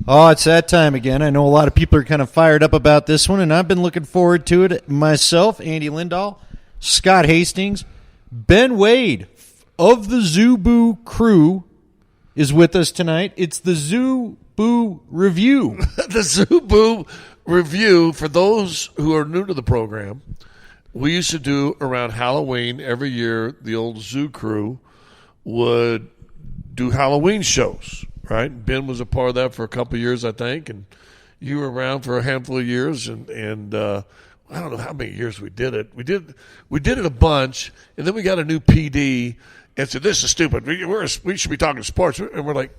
Oh, it's that time again. I know a lot of people are kind of fired up about this one, and I've been looking forward to it myself. Andy Lindahl, Scott Hastings, Ben Wade of the Zoo Boo crew is with us tonight. It's the Zoo Boo Revue. The Zoo Boo Revue, for those who are new to the program, we used to do around Halloween every year. The old Zoo crew would do Halloween shows. Right, Ben was a part of that for a couple of years, I think, and you were around for a handful of years, and I don't know how many years we did it. We did it a bunch, and then we got a new PD and said, "This is stupid. We should be talking sports." And we're like,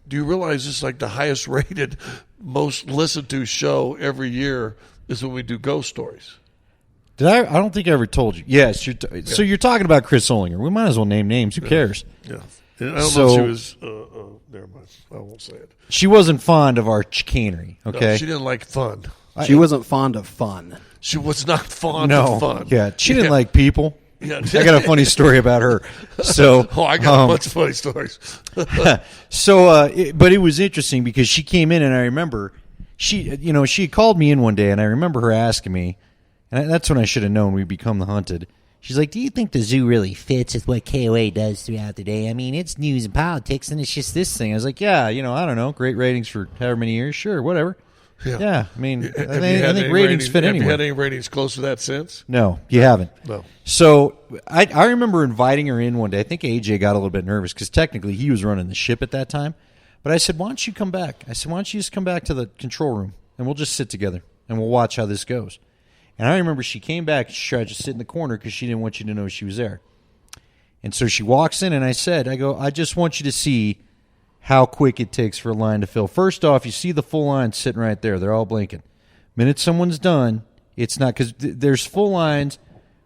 "Do you realize this is like the highest rated, most listened to show every year is when we do ghost stories?" Did I don't think I ever told you. Yes, so you're talking about Chris Olinger. We might as well name names. Who cares? Yeah. I don't know if she was. Never mind. I won't say it. She wasn't fond of our chicanery. Okay, no, she didn't like fun. She wasn't fond of fun. She was not fond of fun. Yeah, she didn't like people. Yeah. I got a funny story about her. So, I got a bunch of funny stories. But it was interesting because she came in, and I remember she called me in one day, and I remember her asking me, and that's when I should have known we'd become the hunted. She's like, "Do you think the zoo really fits with what KOA does throughout the day? I mean, it's news and politics, and it's just this thing." I was like, "Yeah, I don't know. Great ratings for however many years. Sure, whatever." Yeah, I mean, I think ratings fit anywhere. Have you had any ratings close to that since? No, you haven't. No. So I remember inviting her in one day. I think AJ got a little bit nervous because technically he was running the ship at that time. But I said, "Why don't you come back?" I said, "Why don't you just come back to the control room, and we'll just sit together, and we'll watch how this goes." And I remember she came back, she tried to sit in the corner because she didn't want you to know she was there. And so she walks in, and I just want you to see how quick it takes for a line to fill. First off, you see the full line sitting right there. They're all blinking. Minute someone's done, it's not, because there's full lines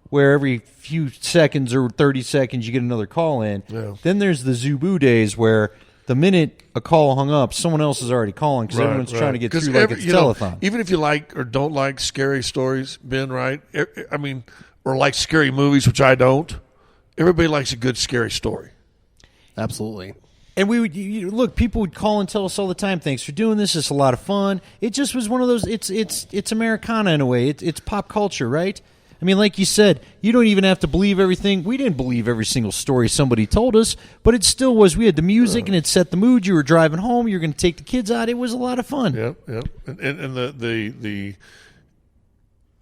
where every few seconds or 30 seconds you get another call in. Yeah. Then there's the Zubu days where the minute a call hung up, someone else is already calling because everyone's trying to get through like it's telethon. Even if you like or don't like scary stories, Ben, right? I mean, or like scary movies, which I don't. Everybody likes a good scary story. Absolutely. And we would look. People would call and tell us all the time, "Thanks for doing this. It's a lot of fun." It just was one of those. It's Americana in a way. It's pop culture, right? I mean, like you said, you don't even have to believe everything. We didn't believe every single story somebody told us, but it still was. We had the music, and it set the mood. You were driving home. You were going to take the kids out. It was a lot of fun. Yep. And the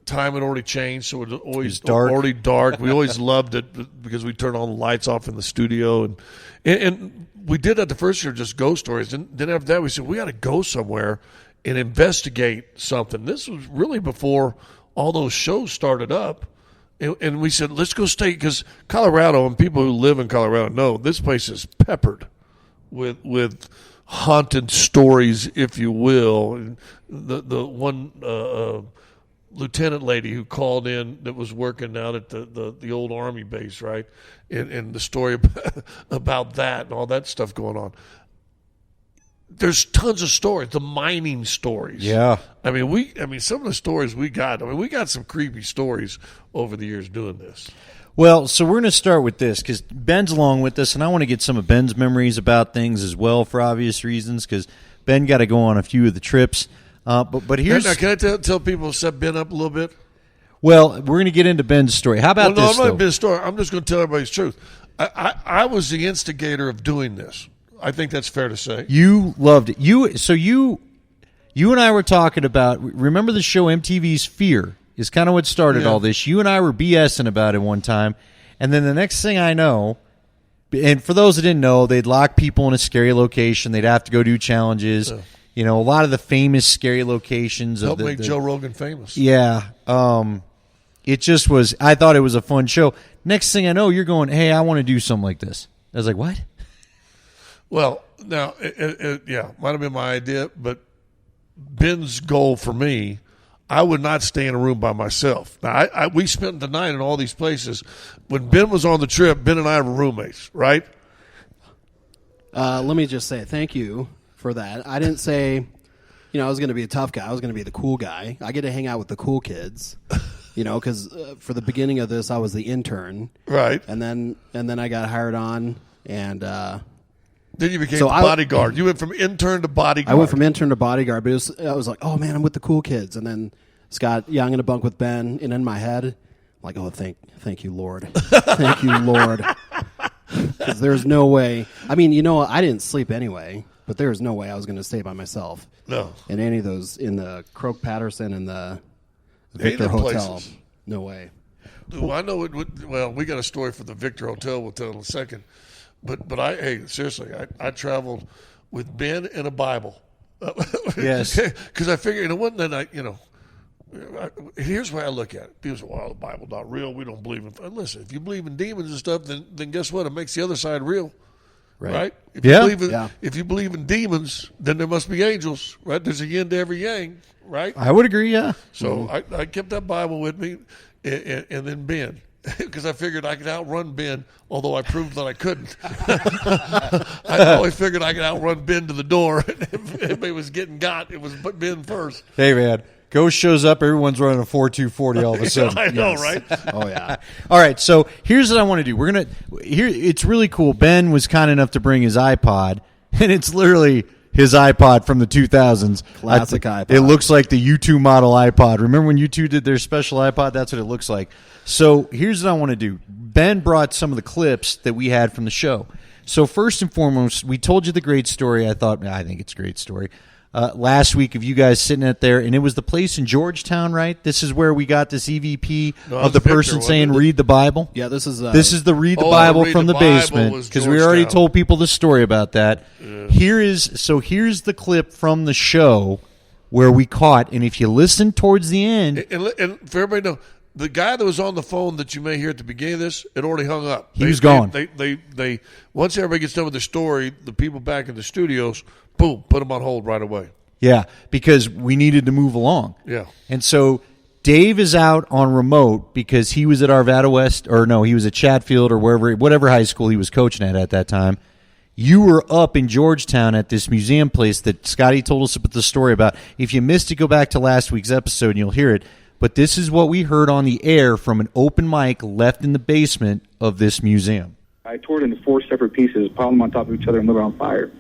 time had already changed, so it was always dark. already dark. We always loved it because we turned all the lights off in the studio, and we did that the first year, just ghost stories. And then after that, we said we got to go somewhere and investigate something. This was really before all those shows started up, and we said, let's go stay, because Colorado, and people who live in Colorado know, this place is peppered with haunted stories, if you will. And the one lieutenant lady who called in that was working out at the old Army base, right, and the story about that and all that stuff going on. There's tons of stories. The mining stories. Yeah. I mean, some of the stories we got. I mean, we got some creepy stories over the years doing this. Well, so we're going to start with this because Ben's along with us, and I want to get some of Ben's memories about things as well for obvious reasons because Ben got to go on a few of the trips. But here's. Now, can I tell people to set Ben up a little bit? Well, we're going to get into Ben's story. How about this? I'm not Ben's story. I'm just going to tell everybody the truth. I was the instigator of doing this. I think that's fair to say. You loved it. You and I were talking about, remember the show MTV's Fear is kind of what started all this. You and I were BSing about it one time, and then the next thing I know, and for those that didn't know, they'd lock people in a scary location. They'd have to go do challenges. A lot of the famous scary locations. Help make Joe Rogan famous. Yeah. It just was, I thought it was a fun show. Next thing I know, you're going, "Hey, I want to do something like this." I was like, "What?" Well, now, might have been my idea, but Ben's goal for me, I would not stay in a room by myself. Now, we spent the night in all these places. When Ben was on the trip, Ben and I were roommates, right? Let me just say thank you for that. I didn't say, I was going to be a tough guy. I was going to be the cool guy. I get to hang out with the cool kids, because for the beginning of this, I was the intern. Right. And then I got hired on, and Then you became So the bodyguard. You went from intern to bodyguard. I went from intern to bodyguard, but I was like, oh man, I'm with the cool kids. And then Scott, I'm going to bunk with Ben. And in my head, I'm like, oh, thank you, Lord. Thank you, Lord. Because there's no way. I mean, I didn't sleep anyway, but there was no way I was going to stay by myself. No. In any of those, in the Croak Patterson and the Victor Hotel. Places. No way. Well, I know it would. Well, we got a story for the Victor Hotel. We'll tell in a second. But seriously, I traveled with Ben and a Bible. Yes. Because I figured it wasn't that here's the way I look at it. People say, well, the Bible's not real. We don't believe in. Listen, if you believe in demons and stuff, then guess what? It makes the other side real. Right? If you believe in demons, then there must be angels, right? There's a yin to every yang, right? I would agree, yeah. So I kept that Bible with me, and then Ben, because I figured I could outrun Ben, although I proved that I couldn't. I always figured I could outrun Ben to the door. If anybody was getting got, it was Ben first. Hey, man. Ghost shows up, everyone's running a 4.240 all of a sudden. I know, right? Oh, yeah. All right, so here's what I want to do. It's really cool. Ben was kind enough to bring his iPod, and it's literally his iPod from the 2000s. Classic iPod. It looks like the U2 model iPod. Remember when U2 did their special iPod? That's what it looks like. So here's what I want to do. Ben brought some of the clips that we had from the show. So first and foremost, we told you the great story. I think it's a great story. Last week of you guys sitting out there, and it was the place in Georgetown, right? This is where we got this EVP of the person saying, read the Bible. Yeah, this is the read the Bible from the basement, because we already told people the story about that. Yeah. Here's the clip from the show where we caught, and if you listen towards the end. And for everybody to know, the guy that was on the phone that you may hear at the beginning of this, it already hung up. He was gone. They once everybody gets done with the story, the people back in the studios, boom, put them on hold right away. Yeah, because we needed to move along. Yeah. And so Dave is out on remote because he was at Arvada West, he was at Chatfield or whatever high school he was coaching at that time. You were up in Georgetown at this museum place that Scotty told us about the story about. If you missed it, go back to last week's episode and you'll hear it. But this is what we heard on the air from an open mic left in the basement of this museum. I tore it into 4 separate pieces, piled them on top of each other and lit it on fire.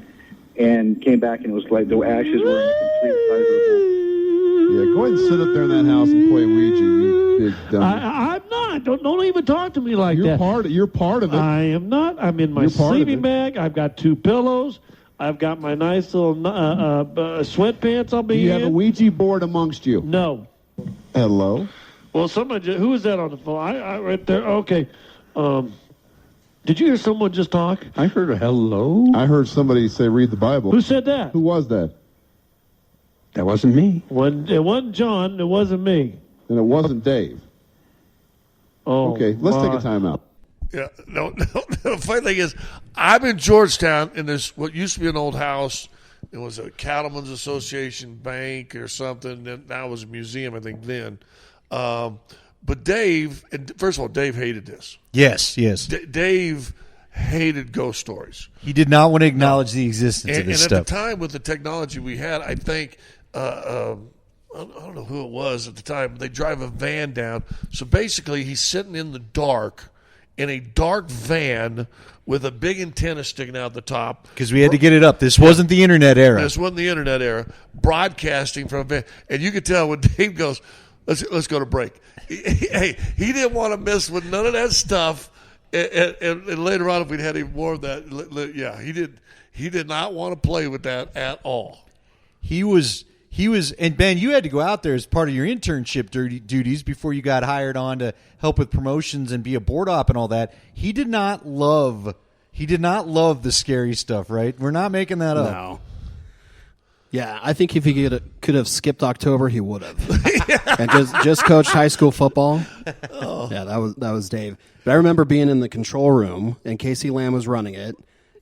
And came back and it was like the ashes were in complete size of the Yeah, go ahead and sit up there in that house and play Ouija, you big dummy. I'm not. Don't even talk to me like You're that. You're part of it. I am not. I'm in my sleeping bag. I've got 2 pillows. I've got my nice little sweatpants I'll be in. Do you have a Ouija board amongst you? No. Hello? Well, who is that on the phone? I right there. Okay. Did you hear someone just talk? I heard a hello. I heard somebody say read the Bible. Who said that? Who was that? That wasn't me. It wasn't John. It wasn't me. And it wasn't Dave. Oh, okay, let's take a time out. Yeah, no. The funny thing is, I'm in Georgetown in this what used to be an old house. It was a Cattlemen's Association bank or something. And now it was a museum, I think. Then, but Dave, and first of all, Dave hated this. Yes. Dave hated ghost stories. He did not want to acknowledge the existence of this stuff. stuff. And at the time, with the technology we had, I think. I don't know who it was at the time. They drive a van down. So basically, he's sitting in the dark in a dark van with a big antenna sticking out the top. Because we had to get it up. This wasn't the internet era. This wasn't the internet era. Broadcasting from a van. And you could tell when Dave goes, let's go to break. He didn't want to mess with none of that stuff. And later on, if we'd had any more of that, yeah, he did not want to play with that at all. He was, and Ben, you had to go out there as part of your internship duties before you got hired on to help with promotions and be a board op and all that. He did not love the scary stuff, right? We're not making that up. No. Yeah, I think if he could have skipped October, he would have. And just coached high school football. Oh. Yeah, that was Dave. But I remember being in the control room, and Casey Lamb was running it.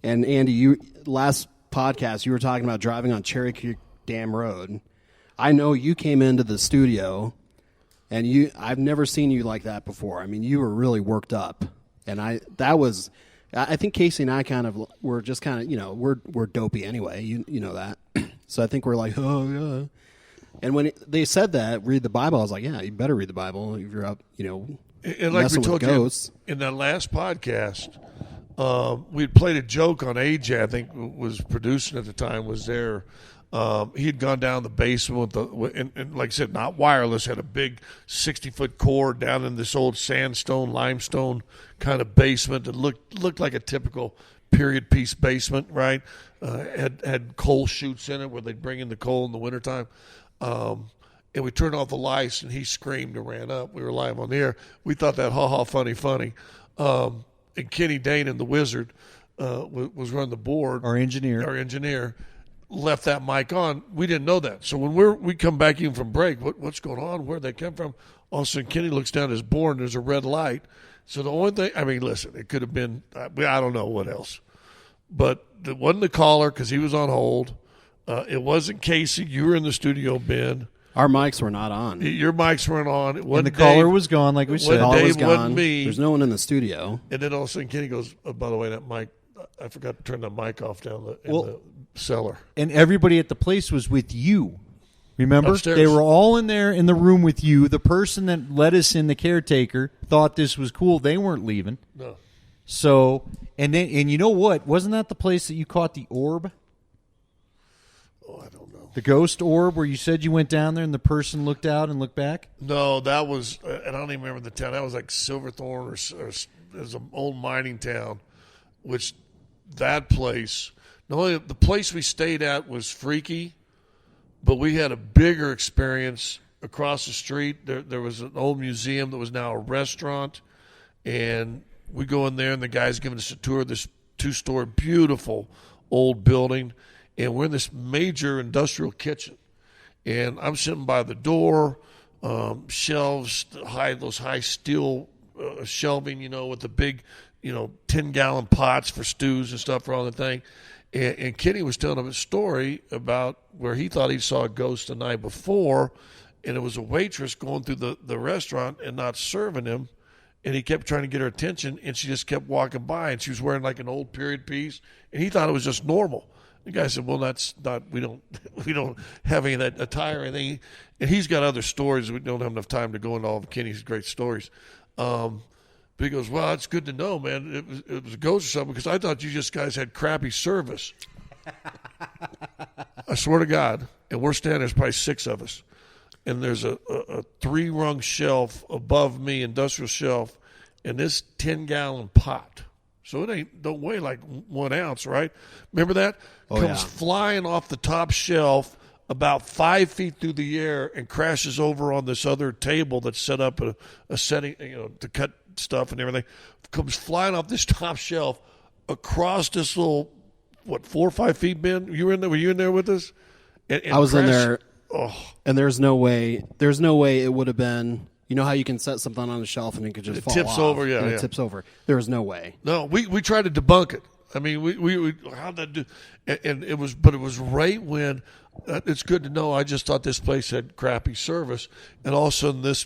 And Andy, you last podcast you were talking about driving on Cherry Creek Dam Road. I know you came into the studio, and I've never seen you like that before. I mean, you were really worked up, and I think Casey and I were just we're dopey anyway. You know that, so I think we're like, oh yeah. And when they said that, read the Bible, I was like, yeah, you better read the Bible if you're up, And like we told you in that last podcast, we had played a joke on AJ, I think was producing at the time, was there. He had gone down the basement and like I said, not wireless, had a big 60-foot cord down in this old sandstone, limestone kind of basement that looked like a typical period piece basement, right? Had coal chutes in it where they'd bring in the coal in the wintertime. And we turned off the lights, and he screamed and ran up. We were live on the air. We thought that funny. And Kenny Dane and the Wizard was running the board. Our engineer. Left that mic on. We didn't know that. So when we come back in from break, what's going on? Where'd they come from? All of a sudden, Kenny looks down at his board, and there's a red light. So the only thing, I mean, listen, it could have been, I don't know what else. But it wasn't the caller because he was on hold. It wasn't Casey. You were in the studio, Ben. Our mics were not on. Your mics weren't on. It wasn't And the caller was gone, like we said. Caller Dave, was gone. wasn't me. There's no one in the studio. And then all of a sudden, Kenny goes, oh, by the way, that mic, I forgot to turn the mic off down in the cellar. And everybody at the place was with you. Remember? Upstairs. They were all in there in the room with you. The person that let us in, the caretaker, thought this was cool. They weren't leaving. No. So, and you know what? Wasn't that the place that you caught the orb? Oh, I don't know. The ghost orb where you said you went down there and the person looked out and looked back? No, that was, and I don't even remember the town. That was like Silverthorne or it was an old mining town, which that place, not only the place we stayed at was freaky, but we had a bigger experience across the street. There was an old museum that was now a restaurant, and we go in there, and the guy's giving us a tour of this 2-story, beautiful old building, and we're in this major industrial kitchen. And I'm sitting by the door, shelves, those high steel shelving, with the big, 10-gallon pots for stews and stuff for all the thing. And Kenny was telling him a story about where he thought he saw a ghost the night before, and it was a waitress going through the restaurant and not serving him, and he kept trying to get her attention, and she just kept walking by, and she was wearing like an old period piece, and he thought it was just normal. The guy said, "Well, that's not. We don't have any of that attire or anything." And he's got other stories. We don't have enough time to go into all of Kenny's great stories. But he goes, "Well, it's good to know, man. It was a ghost or something because I thought you just guys had crappy service." I swear to God. And we're standing. There's probably 6 of us, and there's a 3-rung shelf above me, industrial shelf, and this 10-gallon pot. So it don't weigh like 1 ounce, right? Remember that? Comes flying off the top shelf about 5 feet through the air and crashes over on this other table that's set up a setting, to cut stuff and everything. Comes flying off this top shelf across this little, 4 or 5 feet, Ben? You were in there? Were you in there with us? And I was in there, and there's no way it would have been. You know how you can set something on a shelf and it could just fall tips off, over, and yeah. it tips over. There was no way. No, we tried to debunk it. I mean, we how'd that do? And it was right when it's good to know. I just thought this place had crappy service, and all of a sudden this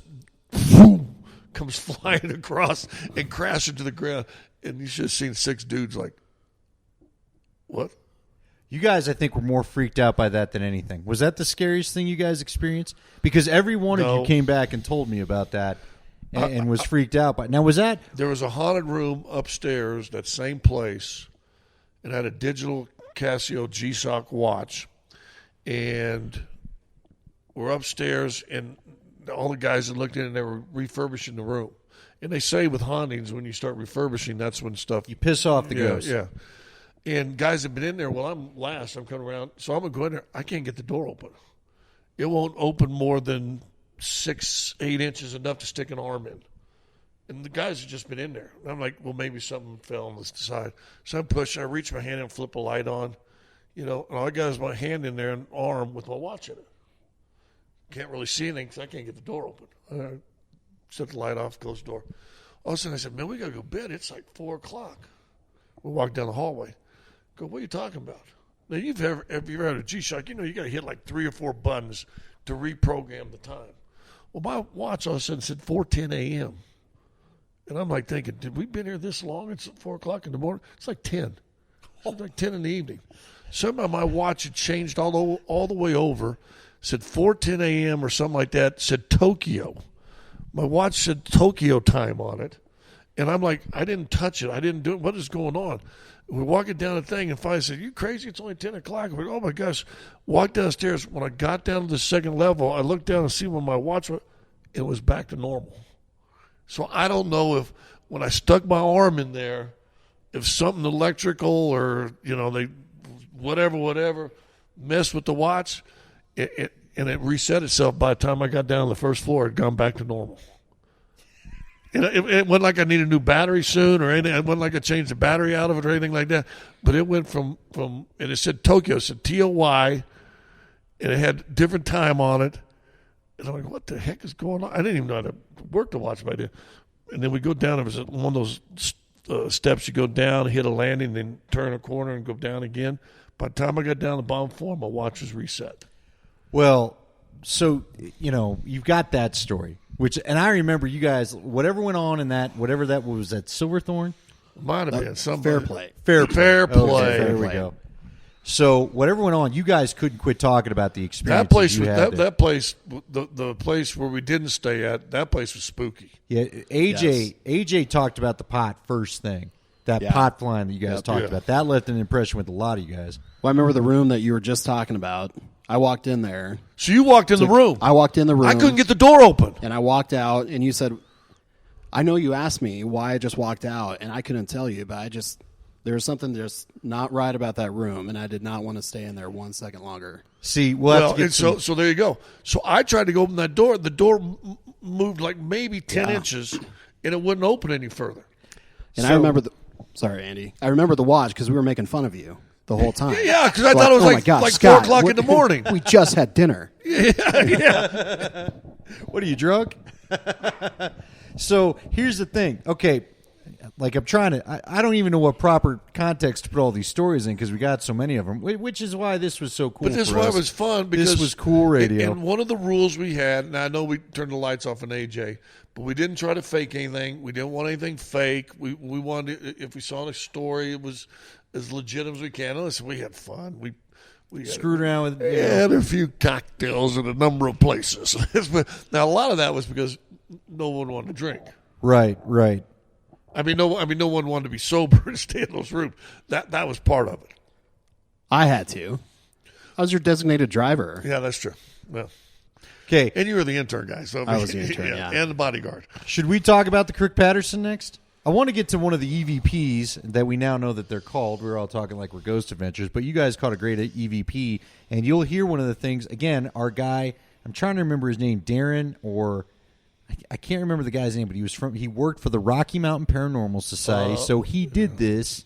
boom comes flying across and crashes into the ground, and you should have seen 6 dudes like, what? You guys, I think, were more freaked out by that than anything. Was that the scariest thing you guys experienced? Because every one of you came back and told me about that and was freaked out by it. Now, was that... There was a haunted room upstairs, that same place, and had a digital Casio G-Shock watch. And we're upstairs, and all the guys that looked in, and they were refurbishing the room. And they say with hauntings, when you start refurbishing, that's when stuff... You piss off the ghost. Yeah. And guys have been in there. Well, I'm last. I'm coming around. So I'm going to go in there. I can't get the door open. It won't open more than 6-8 inches, enough to stick an arm in. And the guys have just been in there. And I'm like, well, maybe something fell on the side. So I push. I reach my hand and flip a light on. And all I got is my hand in there and arm with my watch in it. Can't really see anything because I can't get the door open. I set the light off, close the door. All of a sudden I said, man, we got to go to bed. It's like 4 o'clock. We walk down the hallway. Go, what are you talking about? Now, have you ever had a G-Shock? You got to hit like 3 or 4 buttons to reprogram the time. Well, my watch all of a sudden said 4:10 a.m. And I'm like thinking, did we been here this long? It's 4 o'clock in the morning. It's like 10. It's like 10 in the evening. Somehow my watch had changed all the way over. Said 4:10 a.m. or something like that. Said Tokyo. My watch said Tokyo time on it. And I'm like, I didn't touch it. I didn't do it. What is going on? We're walking down the thing, and finally said, you crazy? It's only 10 o'clock. We're like, oh, my gosh. Walked downstairs. When I got down to the second level, I looked down and see when my watch was, it was back to normal. So I don't know if when I stuck my arm in there, if something electrical or, they whatever messed with the watch, and it reset itself by the time I got down to the first floor. It had gone back to normal. It wasn't like I need a new battery soon or anything. It wasn't like I changed the battery out of it or anything like that. But it went from and it said Tokyo. It said TOY, and it had different time on it. And I'm like, what the heck is going on? I didn't even know how to work the watch by then. And then we go down. It was one of those steps you go down, hit a landing, then turn a corner and go down again. By the time I got down the bottom floor, my watch was reset. Well, so, you've got that story. And I remember you guys, whatever went on in that, whatever that was, that Silverthorne? Might have been something. Fair play. Fair play. Okay, there we go. So whatever went on, you guys couldn't quit talking about the experience. That place, that place, the place where we didn't stay at, that place was spooky. Yeah, AJ talked about the pot first thing. That pot flying that you guys talked about. That left an impression with a lot of you guys. Well, I remember the room that you were just talking about. I walked in there. So you walked in the room. I walked in the room. I couldn't get the door open. And I walked out, and you said, I know you asked me why I just walked out, and I couldn't tell you, but there was something just not right about that room, and I did not want to stay in there 1 second longer. See, so there you go. So I tried to go open that door. The door moved like maybe 10 inches, and it wouldn't open any further. And I remember sorry, Andy. I remember the watch because we were making fun of you the whole time. Yeah, because I thought it was like Scott, 4 o'clock in the morning. We just had dinner. Yeah. What are you, drunk? So here's the thing. Okay, like I'm trying to, I don't even know what proper context to put all these stories in because we got so many of them, which is why this was so cool. But this is why it was fun because this was cool radio. And one of the rules we had, and I know we turned the lights off on AJ, but we didn't try to fake anything. We didn't want anything fake. We wanted, if we saw a story, it was as legitimate as we can. And listen, we had fun. We screwed around with had a few cocktails in a number of places. Now a lot of that was because no one wanted to drink. Right. I mean, no one wanted to be sober to stay in those rooms. That was part of it. I had to. I was your designated driver. Yeah, that's true. Well, okay, and you were the intern guy, so I was the intern, yeah, and the bodyguard. Should we talk about the Crook-Patterson next? I want to get to one of the EVPs that we now know that they're called. We're all talking like we're Ghost Adventures, but you guys caught a great EVP, and you'll hear one of the things, again, our guy, I'm trying to remember his name, Darren, or I can't remember the guy's name, but he worked for the Rocky Mountain Paranormal Society, so he did this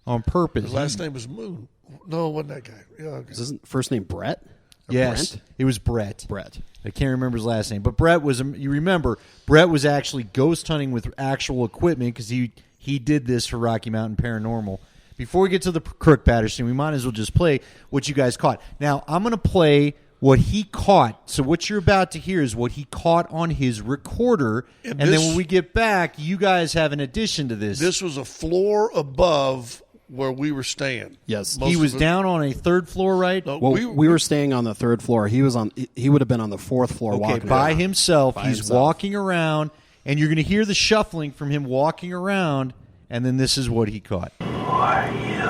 on purpose. His last name was Moon. No, it wasn't that guy. Yeah, okay. Is his first name Brett? Yes, Brent? it was Brett. Brett. I can't remember his last name, but Brett was. You remember, Brett was actually ghost hunting with actual equipment because he did this for Rocky Mountain Paranormal. Before we get to the Crook-Patterson, we might as well just play what you guys caught. Now I'm going to play what he caught. So what you're about to hear is what he caught on his recorder, and then when we get back, you guys have an addition to this. This was a floor above where we were staying. Yes. He was down on a third floor, right? No, Well, we were staying on the third floor. He would have been on the fourth floor walking by around. himself. By He's himself. walking around, and you're going to hear the shuffling from him walking around, and then this is what he caught. Who are you?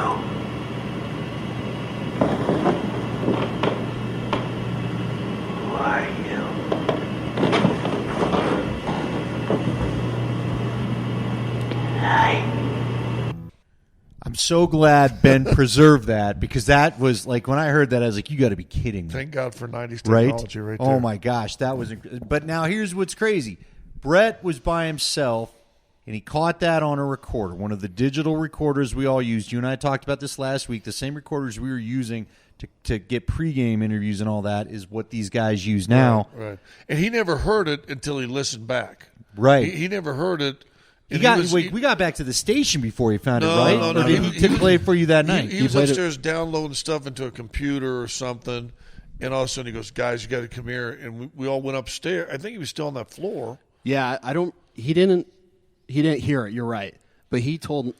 Who are you? Hi. I'm so glad Ben preserved that because that was like when I heard that I was like, "You got to be kidding me!" Thank God for 90s Right? technology, right there. Oh my gosh, that was. But now here's what's crazy: Brett was by himself, and he caught that on a recorder, one of the digital recorders we all used. You and I talked about this last week. The same recorders we were using to get pregame interviews and all that is what these guys use now. Right. And he never heard it until he listened back. Right. He never heard it. We got back to the station before he found it, right? No. Or did he play it for you that night? He was upstairs downloading stuff into a computer or something, and all of a sudden he goes, "Guys, you got to come here." And we all went upstairs. I think he was still on that floor. Yeah, he didn't hear it. You're right, but he's told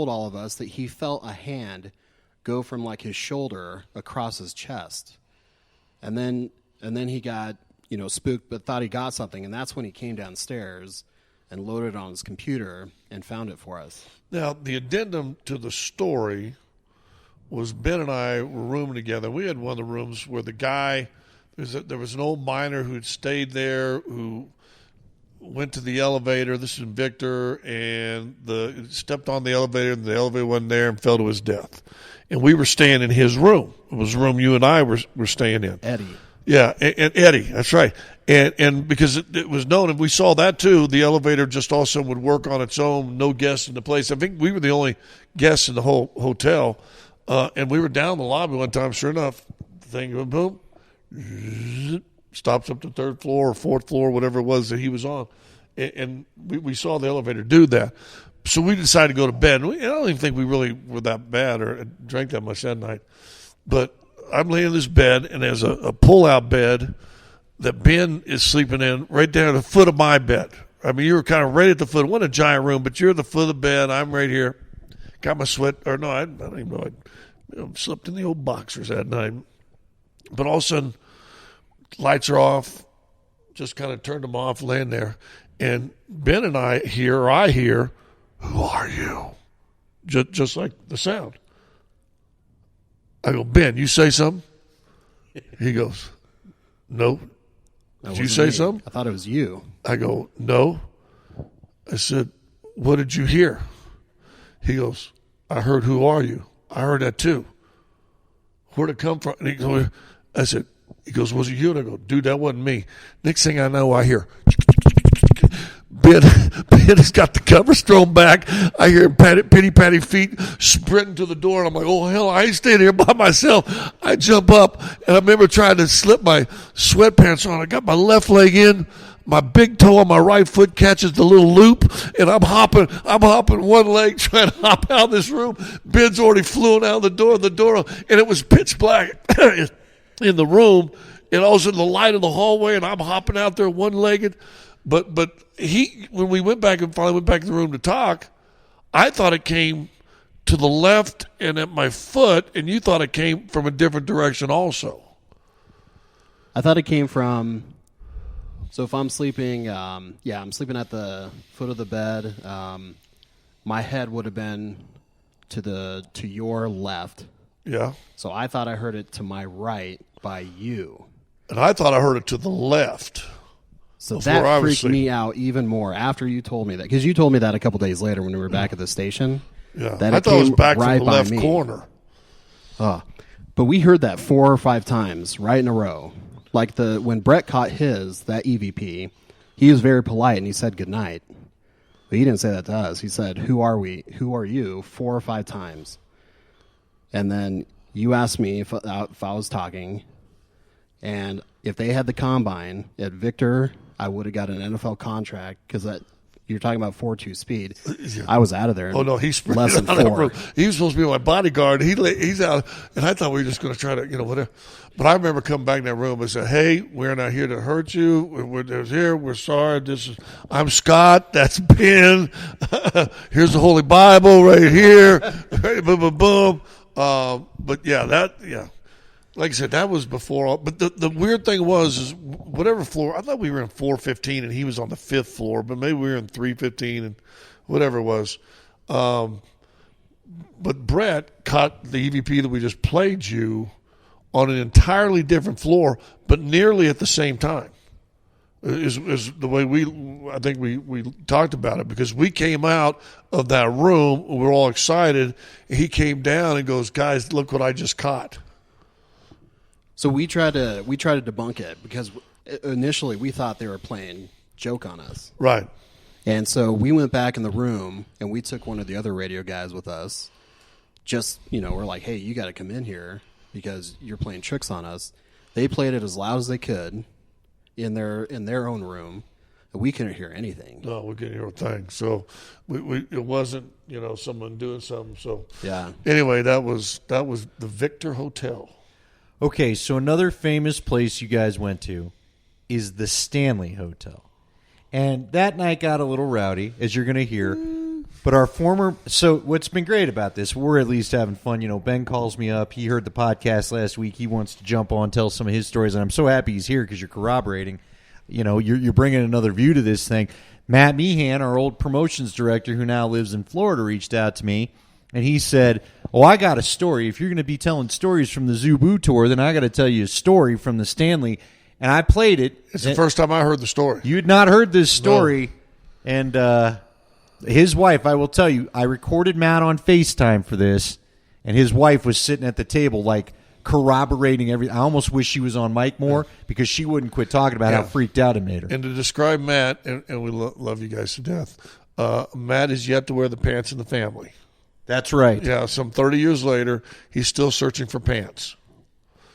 all of us that he felt a hand go from like his shoulder across his chest, and then he got spooked, but thought he got something, and that's when he came downstairs and loaded it on his computer and found it for us. Now, the addendum to the story was Ben and I were rooming together. We had one of the rooms where the guy, there was an old miner who had stayed there who went to the elevator. This is Victor, and stepped on the elevator, and the elevator wasn't there and fell to his death. And we were staying in his room. It was the room you and I were staying in. Eddie. Yeah, and Eddie, that's right. And because it was known, and we saw that too, the elevator just also would work on its own, no guests in the place. I think we were the only guests in the whole hotel. And we were down in the lobby one time, sure enough, the thing, boom, stops up to third floor or fourth floor, whatever it was that he was on. And we saw the elevator do that. So we decided to go to bed. I don't even think we really were that bad or drank that much that night. But I'm laying in this bed, and there's a pull-out bed that Ben is sleeping in right down at the foot of my bed. I mean, you were kind of right at the foot. It wasn't a giant room, but you're at the foot of the bed. I'm right here. Got my sweat, or no, I don't even know. I slept in the old boxers that night. But all of a sudden, lights are off, just kind of turned them off, laying there. And Ben and I hear, who are you? Just like the sound. I go, Ben, you say something? He goes, no. Did you say something? I thought it was you. I go, no. I said, what did you hear? He goes, I heard, who are you? I heard that too. Where'd it come from? And he goes, I said, he goes, was it you? And I go, dude, that wasn't me. Next thing I know, I hear, Ben has got the covers thrown back. I hear pitty-patty feet sprinting to the door, and I'm like, oh, hell, I ain't staying here by myself. I jump up, and I remember trying to slip my sweatpants on. I got my left leg in. My big toe on my right foot catches the little loop, and I'm hopping one leg trying to hop out of this room. Ben's already flew out the door, and it was pitch black in the room, and all of a sudden the light in the hallway, and I'm hopping out there one-legged. But when we finally went back to the room to talk, I thought it came to the left and at my foot, and you thought it came from a different direction also. I thought it came from. So if I'm sleeping, I'm sleeping at the foot of the bed. My head would have been to your left. Yeah. So I thought I heard it to my right by you. And I thought I heard it to the left. So that freaked me out even more after you told me that. Because you told me that a couple days later when we were back at the station. Yeah. That I thought it was back right from the left corner. But we heard that 4 or 5 times right in a row. Like when Brett caught that EVP, he was very polite and he said goodnight. But he didn't say that to us. He said, who are we? Who are you? 4 or 5 times. And then you asked me if I was talking. And if they had the combine at Victor, I would have got an NFL contract because you're talking about 4.2 speed. I was out of there. Oh, no, he's less than 4. He was supposed to be my bodyguard. He's out, and I thought we were just going to try to, whatever. But I remember coming back in that room and said, hey, we're not here to hurt you. We're sorry. I'm Scott. That's Ben. Here's the Holy Bible right here. Boom, boom, boom. But, yeah. Like I said, that was before. But the weird thing was whatever floor. I thought we were in 415 and he was on the 5th floor, but maybe we were in 315 and whatever it was. But Brett caught the EVP that we just played you on an entirely different floor, but nearly at the same time. Is the way I think we talked about it, because we came out of that room, we were all excited, and he came down and goes, guys, look what I just caught. So we tried to debunk it because initially we thought they were playing joke on us. Right. And so we went back in the room and we took one of the other radio guys with us. Just, we're like, hey, you got to come in here because you're playing tricks on us. They played it as loud as they could in their own room. And we couldn't hear anything. No, we couldn't hear a thing. So it wasn't, someone doing something. So yeah. Anyway, that was the Victor Hotel. Okay, so another famous place you guys went to is the Stanley Hotel. And that night got a little rowdy, as you're going to hear. But so what's been great about this, we're at least having fun. Ben calls me up. He heard the podcast last week. He wants to jump on, tell some of his stories. And I'm so happy he's here because you're corroborating. You're bringing another view to this thing. Matt Meehan, our old promotions director who now lives in Florida, reached out to me, and he said, "Oh, I got a story. If you're going to be telling stories from the Zubu tour, then I got to tell you a story from the Stanley." And I played it. It's the first time I heard the story. You had not heard this story, and his wife, I will tell you, I recorded Matt on FaceTime for this, and his wife was sitting at the table like corroborating everything. I almost wish she was on mic more because she wouldn't quit talking about how freaked out it made her. And to describe Matt, and we love you guys to death, Matt is yet to wear the pants in the family. That's right. Yeah, some 30 years later, he's still searching for pants.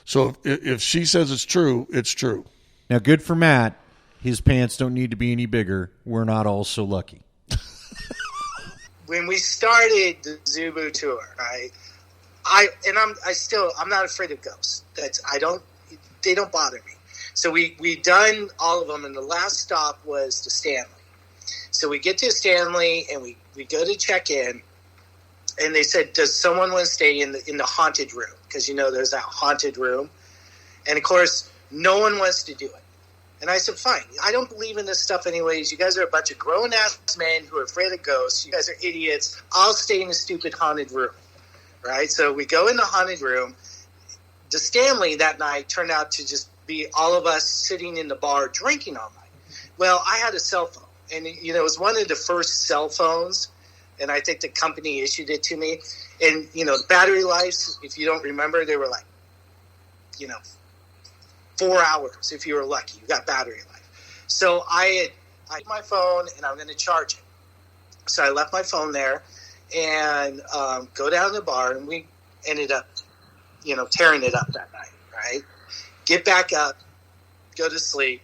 So if she says it's true, it's true. Now, good for Matt. His pants don't need to be any bigger. We're not all so lucky. When we started the Zubu tour, right? I'm not afraid of ghosts. They don't bother me. So we done all of them, and the last stop was the Stanley. So we get to Stanley, and we go to check in, and they said, "Does someone want to stay in the haunted room?" Because there's that haunted room, and of course no one wants to do it. And I said, "Fine. I don't believe in this stuff anyways. You guys are a bunch of grown ass men who are afraid of ghosts. You guys are idiots. I'll stay in the stupid haunted room." Right? So we go in the haunted room. The Stanley that night turned out to just be all of us sitting in the bar drinking all night. Well, I had a cell phone, and it was one of the first cell phones, and I think the company issued it to me. And the battery lives, if you don't remember, they were like 4 hours if you were lucky. You got battery life. So I had my phone, and I'm going to charge it. So I left my phone there and go down to the bar, and we ended up, tearing it up that night, right? Get back up, go to sleep,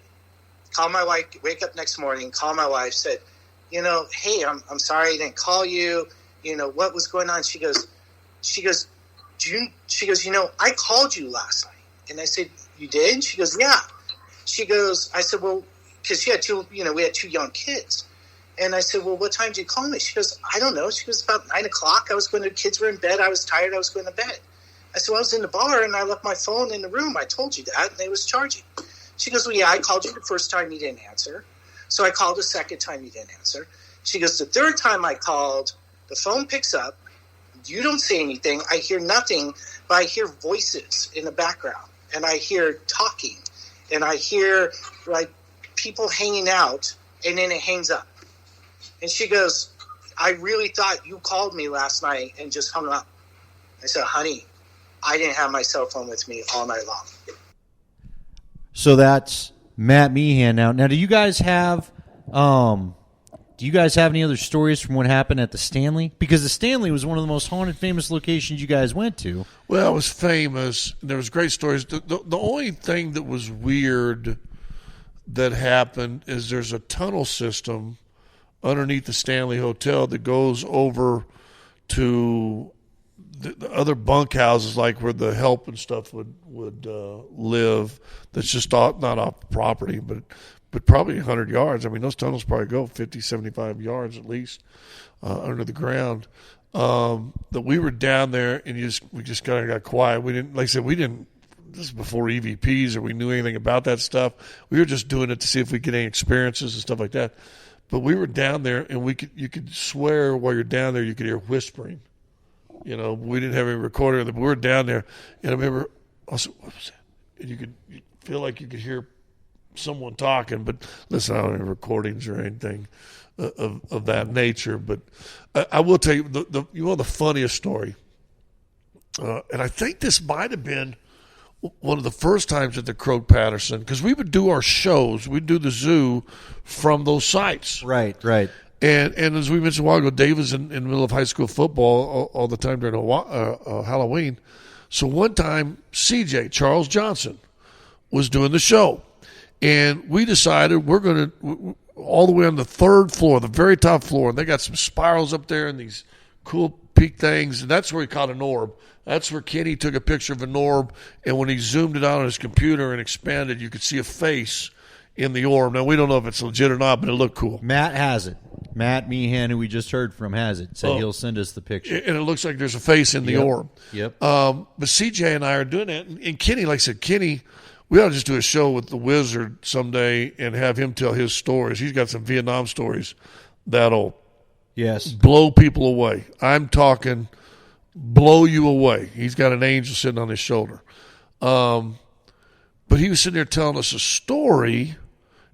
call my wife, wake up next morning, call my wife, said, "Hey, I'm sorry I didn't call you. What was going on?" She goes, "I called you last night." And I said, "You did?" She goes, "Yeah." She goes, I said, "Well," because she had we had 2 young kids. And I said, "Well, what time did you call me?" She goes, "I don't know." She goes, "About 9 o'clock. I was going to, kids were in bed. I was tired. I was going to bed." I said, "Well, I was in the bar and I left my phone in the room. I told you that, and it was charging." She goes, "Well, yeah, I called you the first time you didn't answer. So I called the second time you didn't answer." She goes, "The third time I called, the phone picks up. You don't say anything. I hear nothing, but I hear voices in the background, and I hear talking, and I hear like people hanging out, and then it hangs up." And she goes, "I really thought you called me last night and just hung up." I said, "Honey, I didn't have my cell phone with me all night long." So that's Matt Meehan. Now, do you guys have any other stories from what happened at the Stanley? Because the Stanley was one of the most haunted, famous locations you guys went to. Well, it was famous. There was great stories. The only thing that was weird that happened is there's a tunnel system underneath the Stanley Hotel that goes over to the other bunkhouses, like where the help and stuff would live. That's just not off property, but probably 100 yards. I mean, those tunnels probably go 50, 75 yards at least under the ground. That we were down there, and we just kind of got quiet. We didn't, like I said, this is before EVPs or we knew anything about that stuff. We were just doing it to see if we could get any experiences and stuff like that. But we were down there, and you could swear while you're down there, you could hear whispering. We didn't have any recorder, but we were down there, and I remember, also, what was that? And you feel like you could hear someone talking, but listen, I don't have recordings or anything of that nature. But I will tell you the funniest story, and I think this might have been one of the first times at the Croak Patterson, because we would do our shows, we'd do the zoo from those sites. Right. And as we mentioned a while ago, Dave was in the middle of high school football all the time during Halloween. So one time, CJ, Charles Johnson, was doing the show. And we decided we're going to, all the way on the 3rd floor, the very top floor, and they got some spirals up there and these cool peak things, and that's where he caught an orb. That's where Kenny took a picture of an orb, and when he zoomed it out on his computer and expanded, you could see a face in the orb. Now, we don't know if it's legit or not, but it looked cool. Matt has it. Matt Meehan, who we just heard from, has it. Said he'll send us the picture. And it looks like there's a face in the orb. Yep. But CJ and I are doing that. And Kenny, like I said, Kenny we ought to just do a show with the Wizard someday and have him tell his stories. He's got some Vietnam stories that'll blow people away. I'm talking blow you away. He's got an angel sitting on his shoulder. But he was sitting there telling us a story,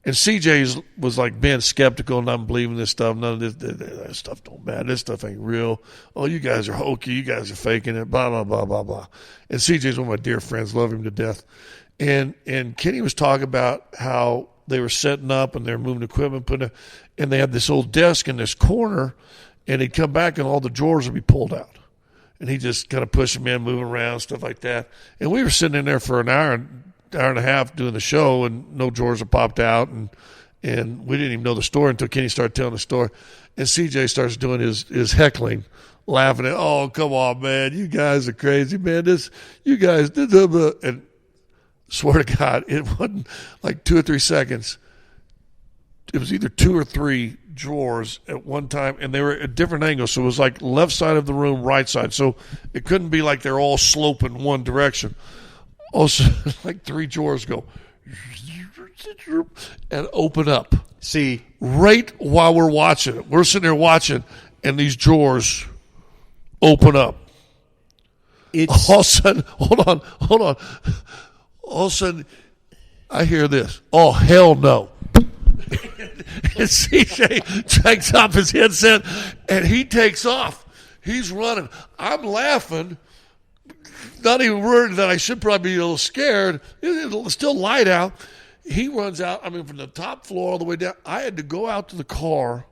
and CJ was like being skeptical, not believing this stuff. None of this stuff don't matter. This stuff ain't real. Oh, you guys are hokey. You guys are faking it. Blah, blah, blah, blah, blah. And CJ's one of my dear friends. Love him to death. And Kenny was talking about how they were setting up and they were moving equipment, and they had this old desk in this corner, and he'd come back and all the drawers would be pulled out. And he just kind of pushed them in, moving around, stuff like that. And we were sitting in there for an hour and a half doing the show, and no drawers had popped out, and we didn't even know the story until Kenny started telling the story. And CJ starts doing his heckling, laughing at, oh, come on, man, you guys are crazy, man. And swear to God, it wasn't like 2 or 3 seconds. It was either 2 or 3 drawers at one time, and they were at different angles. So it was like left side of the room, right side. So it couldn't be like they're all sloping one direction. Also, like 3 drawers go and open up. See, right while we're watching it, we're sitting there watching, and these drawers open up. It's all of a sudden, hold on. All of a sudden, I hear this. Oh, hell no. And CJ takes off his headset, and he takes off. He's running. I'm laughing, not even worried that I should probably be a little scared. It's still light out. He runs out, from the top floor all the way down. I had to go out to the car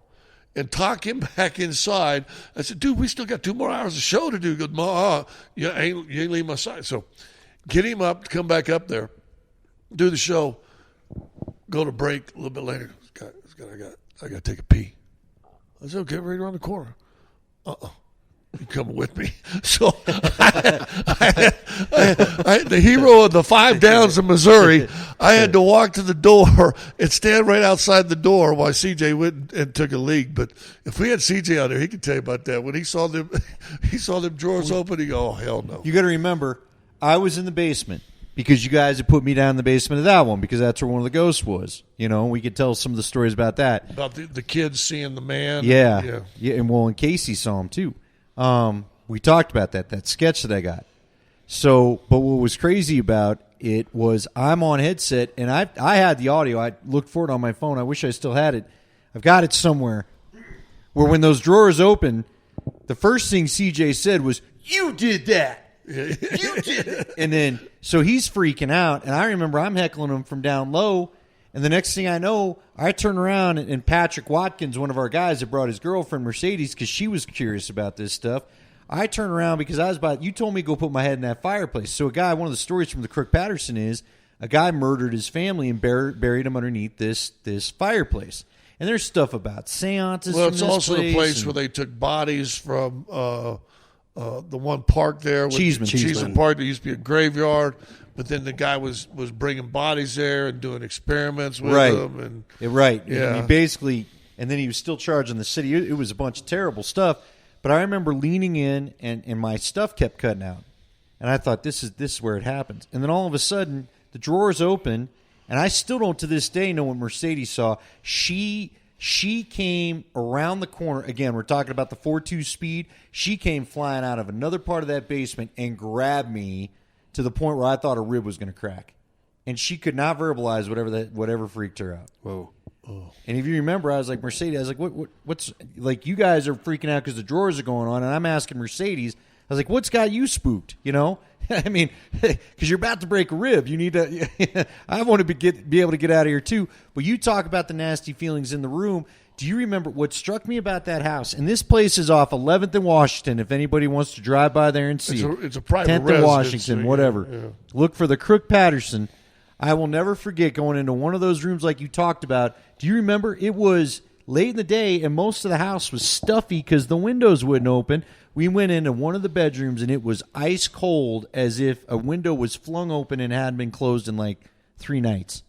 and talk him back inside. I said, dude, we still got 2 more hours of show to do. He goes, Ma, you ain't leaving my side. So get him up, come back up there, do the show, go to break a little bit later. I got to take a pee. I said, okay, right around the corner. You coming with me? So the hero of the 5 downs in Missouri, I had to walk to the door and stand right outside the door while CJ went and took a leak. But if we had CJ out there, he could tell you about that. When he saw them drawers open, he go, oh, hell no. You got to remember, I was in the basement because you guys had put me down in the basement of that one because that's where one of the ghosts was. We could tell some of the stories about that. About the kids seeing the man. Yeah. And Casey saw him too. We talked about that sketch that I got. So, but what was crazy about it was I'm on headset and I had the audio. I looked for it on my phone. I wish I still had it. I've got it somewhere. Where when those drawers open, the first thing CJ said was, "You did that. You did it." And then, so he's freaking out. And I remember I'm heckling him from down low. And the next thing I know, I turn around and Patrick Watkins, one of our guys that brought his girlfriend Mercedes because she was curious about this stuff. I turn around because you told me to go put my head in that fireplace. So one of the stories from the Crook Patterson is a guy murdered his family and buried him underneath this fireplace. And there's stuff about seances. Well, it's also the place where they took bodies from the one park there. Cheeseman Park. There used to be a graveyard. But then the guy was bringing bodies there and doing experiments with them. Right. Yeah. And and then he was still charging the city. It was a bunch of terrible stuff. But I remember leaning in, and my stuff kept cutting out. And I thought, this is where it happens. And then all of a sudden, the drawers open, and I still don't to this day know what Mercedes saw. She came around the corner. Again, we're talking about the 4.2 speed. She came flying out of another part of that basement and grabbed me to the point where I thought a rib was going to crack. And she could not verbalize whatever freaked her out. Whoa. Oh. And if you remember, I was like, Mercedes, I was like, what's, like, you guys are freaking out because the drawers are going on, and I'm asking Mercedes, I was like, what's got you spooked, I mean, because you're about to break a rib. You need to, I want to be able to get out of here too. But you talk about the nasty feelings in the room. Do you remember what struck me about that house? And this place is off 11th and Washington. If anybody wants to drive by there and see it's a private 10th and Washington, whatever. Yeah. Look for the Crook Patterson. I will never forget going into one of those rooms like you talked about. Do you remember? It was late in the day, and most of the house was stuffy because the windows wouldn't open. We went into one of the bedrooms, and it was ice cold, as if a window was flung open and hadn't been closed in like 3 nights.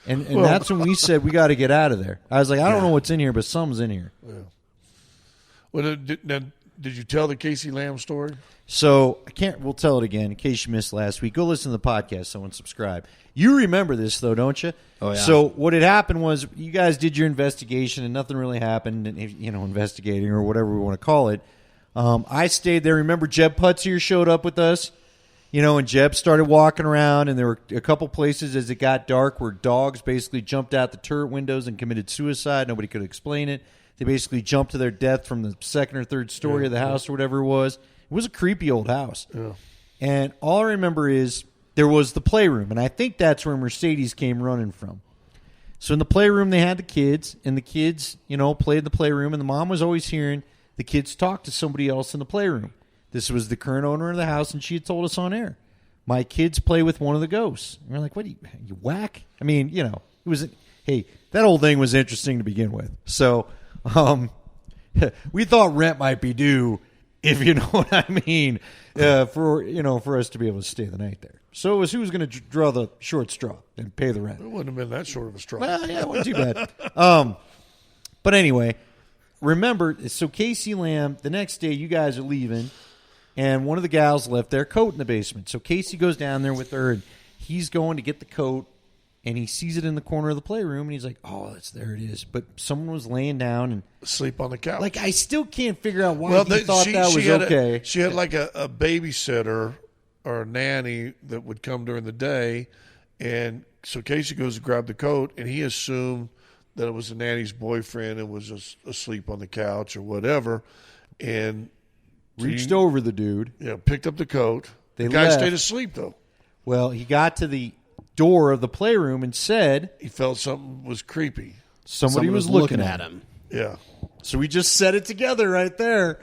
And that's when we said, we got to get out of there. I was like, I don't know what's in here, but something's in here. Yeah. Well, did you tell the Casey Lamb story? So we'll tell it again in case you missed last week. Go listen to the podcast, someone subscribe. You remember this though, don't you? Oh, yeah. So what had happened was you guys did your investigation and nothing really happened, and investigating or whatever we want to call it. I stayed there. Remember Jeb Putzier showed up with us? And Jeb started walking around, and there were a couple places as it got dark where dogs basically jumped out the turret windows and committed suicide. Nobody could explain it. They basically jumped to their death from the second or third story of the house or whatever it was. It was a creepy old house. Yeah. And all I remember is there was the playroom, and I think that's where Mercedes came running from. So in the playroom, they had the kids, and the kids, played in the playroom, and the mom was always hearing the kids talk to somebody else in the playroom. This was the current owner of the house, and she had told us on air, my kids play with one of the ghosts. And we're like, what, you whack? I mean, it was, hey, that whole thing was interesting to begin with. So we thought rent might be due, if you know what I mean, for us to be able to stay the night there. So it was who was going to draw the short straw and pay the rent. It wouldn't have been that short of a straw. Well, yeah, it wasn't too bad. But anyway, remember, so Casey Lamb, the next day you guys are leaving, and one of the gals left their coat in the basement. So Casey goes down there with her, and he's going to get the coat, and he sees it in the corner of the playroom, and he's like, oh, there it is. But someone was laying down and sleep on the couch. Like, I still can't figure out why he thought that was okay. She had like a babysitter or a nanny that would come during the day, and so Casey goes to grab the coat, and he assumed that it was the nanny's boyfriend and was just asleep on the couch or whatever, and reached over the dude. Yeah, picked up the coat. The guy stayed asleep, though. Well, he got to the door of the playroom and said he felt something was creepy. Somebody was looking at him. Yeah. So we just set it together right there.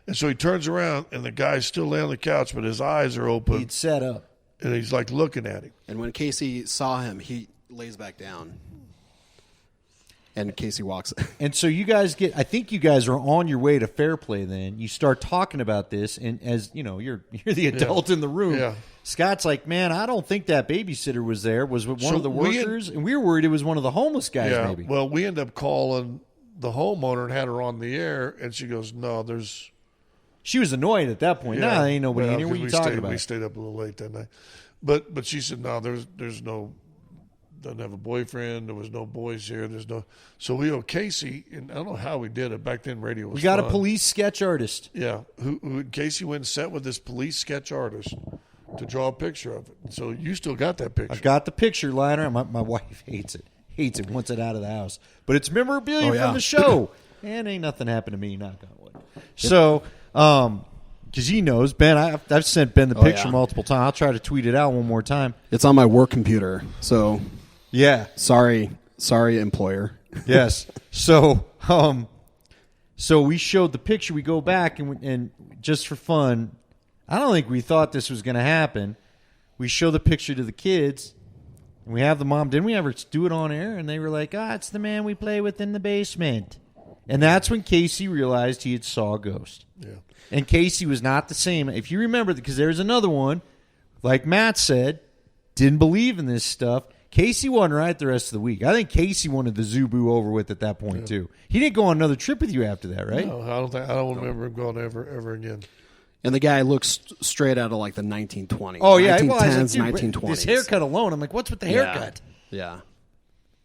And so he turns around, and the guy's still laying on the couch, but his eyes are open. He'd sat up. And he's like looking at him. And when Casey saw him, he lays back down. And Casey walks. And so you guys I think you guys are on your way to fair play then. You start talking about this, and as you're the adult in the room. Yeah. Scott's like, man, I don't think that babysitter was there. Was it one of the workers? And we were worried it was one of the homeless guys, maybe. Well, we ended up calling the homeowner and had her on the air, and she goes, no, there's... She was annoyed at that point. Nah, ain't nobody in here. What are you talking about? We stayed up a little late that night. But she said, no, there's no... Doesn't have a boyfriend. There was no boys here. There's no. So we owe Casey, and I don't know how we did it back then. Radio was. We got fun. A police sketch artist. Yeah, who Casey went and sat with this police sketch artist to draw a picture of it. So you still got that picture? I got the picture lying around. My wife hates it. Wants it out of the house. But it's memorabilia from the show, and ain't nothing happened to me. Knock on wood. So, because he knows Ben, I've sent Ben the picture multiple times. I'll try to tweet it out one more time. It's on my work computer, so. Yeah. Sorry, employer. Yes. So we showed the picture. We go back and just for fun, I don't think we thought this was going to happen. We show the picture to the kids, and we have the mom. Didn't we ever do it on air? And they were like, it's the man we play with in the basement. And that's when Casey realized he had saw a ghost. Yeah. And Casey was not the same. If you remember, because there's another one, like Matt said, didn't believe in this stuff. Casey wasn't right the rest of the week. I think Casey wanted the Zubu over with at that point too. He didn't go on another trip with you after that, right? No, I don't remember him going ever again. And the guy looks straight out of like the 1920s. Oh yeah, 1910s, 1920s. This haircut alone, I'm like, what's with the haircut? Yeah.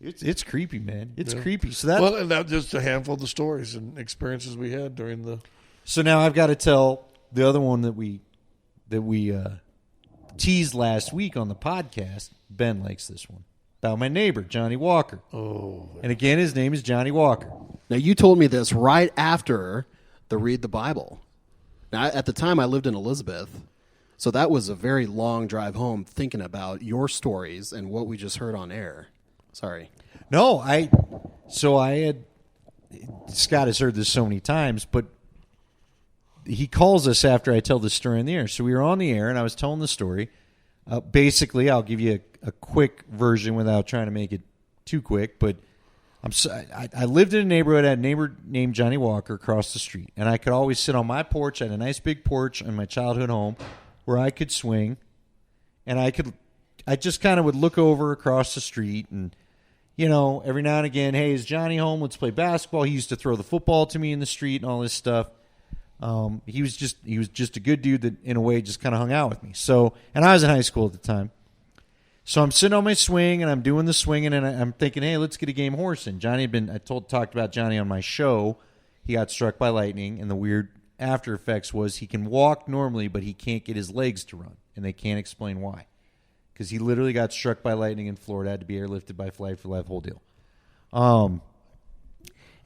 It's creepy, man. It's creepy. So and that's just a handful of the stories and experiences we had during the. So now I've got to tell the other one that we teased last week on the podcast. Ben likes this one. About my neighbor, Johnny Walker. Oh. And again, his name is Johnny Walker. Now, you told me this right after the Read the Bible. Now, at the time, I lived in Elizabeth, so that was a very long drive home thinking about your stories and what we just heard on air. Sorry. No, Scott has heard this so many times, but he calls us after I tell the story on the air. So we were on the air, and I was telling the story. Basically, I'll give you a quick version without trying to make it too quick. But I lived in a neighborhood. I had a neighbor named Johnny Walker across the street. And I could always sit on my porch. I had a nice big porch in my childhood home where I could swing. And I just kind of would look over across the street. And, every now and again, hey, is Johnny home? Let's play basketball. He used to throw the football to me in the street and all this stuff. He was just a good dude that, in a way, just kind of hung out with me. So, and I was in high school at the time. So I'm sitting on my swing, and I'm doing the swinging, and I'm thinking, hey, let's get a game horsing. Johnny had been, talked about Johnny on my show. He got struck by lightning, and the weird after effects was he can walk normally, but he can't get his legs to run, and they can't explain why. Because he literally got struck by lightning in Florida, had to be airlifted by Flight for Life, whole deal.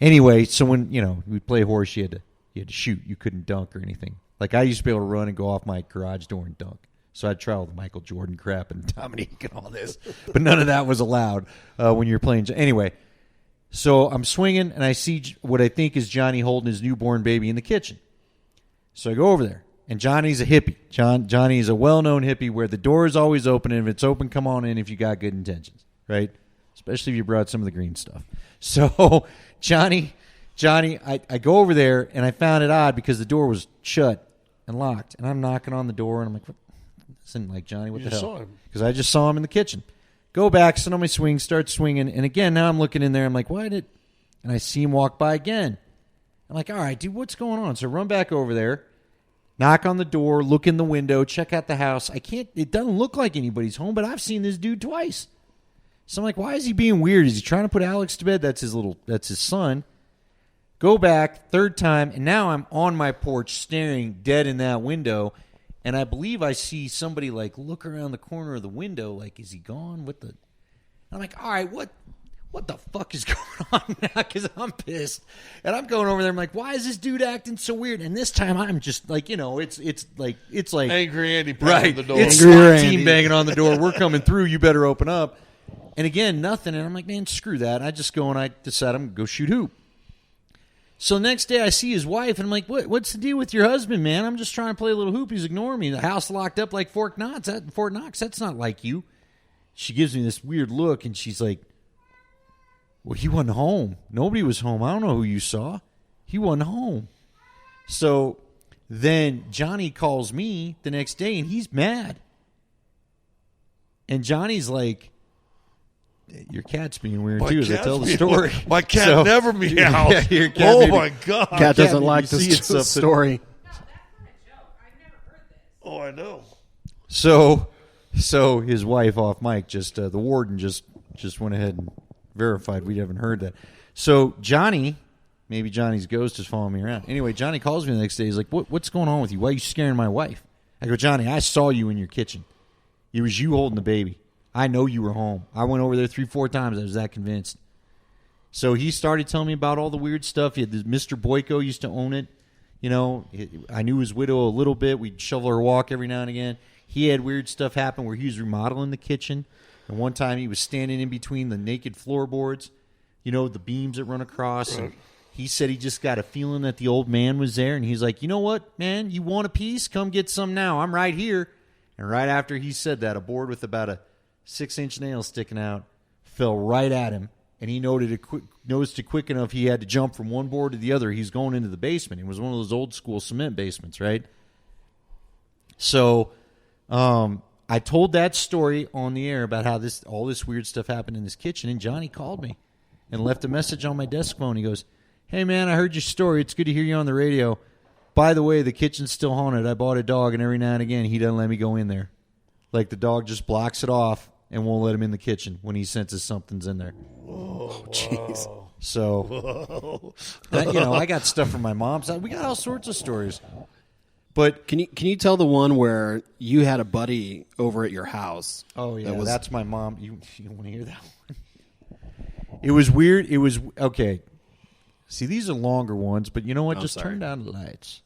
Anyway, so when we play horse, you had to shoot. You couldn't dunk or anything. Like I used to be able to run and go off my garage door and dunk. So I'd try all the Michael Jordan crap and Dominique and all this, but none of that was allowed when you're playing. Anyway, so I'm swinging and I see what I think is Johnny holding his newborn baby in the kitchen. So I go over there. And Johnny's a hippie. Johnny is a well-known hippie where the door is always open, and if it's open, come on in if you got good intentions, right? Especially if you brought some of the green stuff. So Johnny, I go over there, and I found it odd because the door was shut and locked. And I'm knocking on the door, and I'm like, what? Listen, like, Johnny, what the hell? Because I just saw him in the kitchen. Go back, sit on my swing, start swinging. And again, now I'm looking in there. I'm like, why did? And I see him walk by again. I'm like, all right, dude, what's going on? So I run back over there. Knock on the door, look in the window, check out the house. It doesn't look like anybody's home, but I've seen this dude twice. So I'm like, why is he being weird? Is he trying to put Alex to bed? That's his son. Go back, third time, and now I'm on my porch staring dead in that window, and I believe I see somebody like look around the corner of the window, like, is he gone? I'm like, all right, what the fuck is going on now? Because I'm pissed. And I'm going over there. I'm like, why is this dude acting so weird? And this time I'm just like, it's like Angry Andy right. the door. It's SWAT team banging on the door. We're coming through. You better open up. And again, nothing. And I'm like, man, screw that. I just go and I decide I'm going to go shoot hoop. So next day I see his wife and I'm like, what's the deal with your husband, man? I'm just trying to play a little hoop. He's ignoring me. The house locked up like Fort Knox. That's not like you. She gives me this weird look and she's like, well, he wasn't home. Nobody was home. I don't know who you saw. He wasn't home. So then Johnny calls me the next day, and he's mad. And Johnny's like, your cat's being weird, too, as I tell the story. My cat never meows. Yeah, cat my God. Cat doesn't like this story. Oh, I know. So his wife off mic, the warden just went ahead and verified we haven't heard that. So maybe Johnny's ghost is following me around. Anyway, Johnny calls me the next day. He's like, what's going on with you? Why are you scaring my wife? I go, Johnny, I saw you in your kitchen. It was you holding the baby. I know you were home. I went over there 3-4 times. I was that convinced. So he started telling me about all the weird stuff. He had this Mr. Boyko used to own it. I knew his widow a little bit. We'd shovel her walk every now and again. He had weird stuff happen where he was remodeling the kitchen. And one time he was standing in between the naked floorboards, the beams that run across. Right. And he said he just got a feeling that the old man was there. And he's like, you know what, man? You want a piece? Come get some now. I'm right here. And right after he said that, a board with about a 6-inch nail sticking out fell right at him. And he noticed it quick enough he had to jump from one board to the other. He's going into the basement. It was one of those old school cement basements, right? So I told that story on the air about how all this weird stuff happened in this kitchen, and Johnny called me and left a message on my desk phone. He goes, hey, man, I heard your story. It's good to hear you on the radio. By the way, the kitchen's still haunted. I bought a dog, and every now and again, he doesn't let me go in there. Like the dog just blocks it off and won't let him in the kitchen when he senses something's in there. Oh, jeez. Wow. So, I got stuff from my mom's side. We got all sorts of stories. But can you tell the one where you had a buddy over at your house? Oh yeah, that's my mom. You want to hear that one? It was weird. It was okay. See, these are longer ones, but you know what? Just turn down the lights.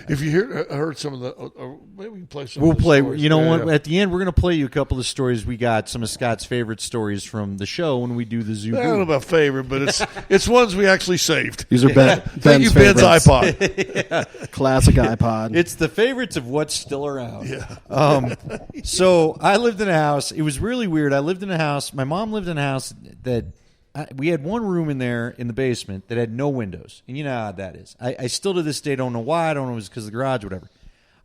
If you heard some of the, maybe we can play some. We'll play. Stories. You know what? At the end, we're going to play you a couple of stories we got. Some of Scott's favorite stories from the show when we do the Zoo. I don't know about favorite, but it's ones we actually saved. These are Ben's Thank you, Ben's iPod. Yeah. Classic iPod. It's the favorites of what's still around. Yeah. So I lived in a house. It was really weird. I lived in a house. My mom lived in a house that. We had one room in there in the basement that had no windows. And you know how that is. I still to this day don't know why. I don't know if it was because of the garage or whatever.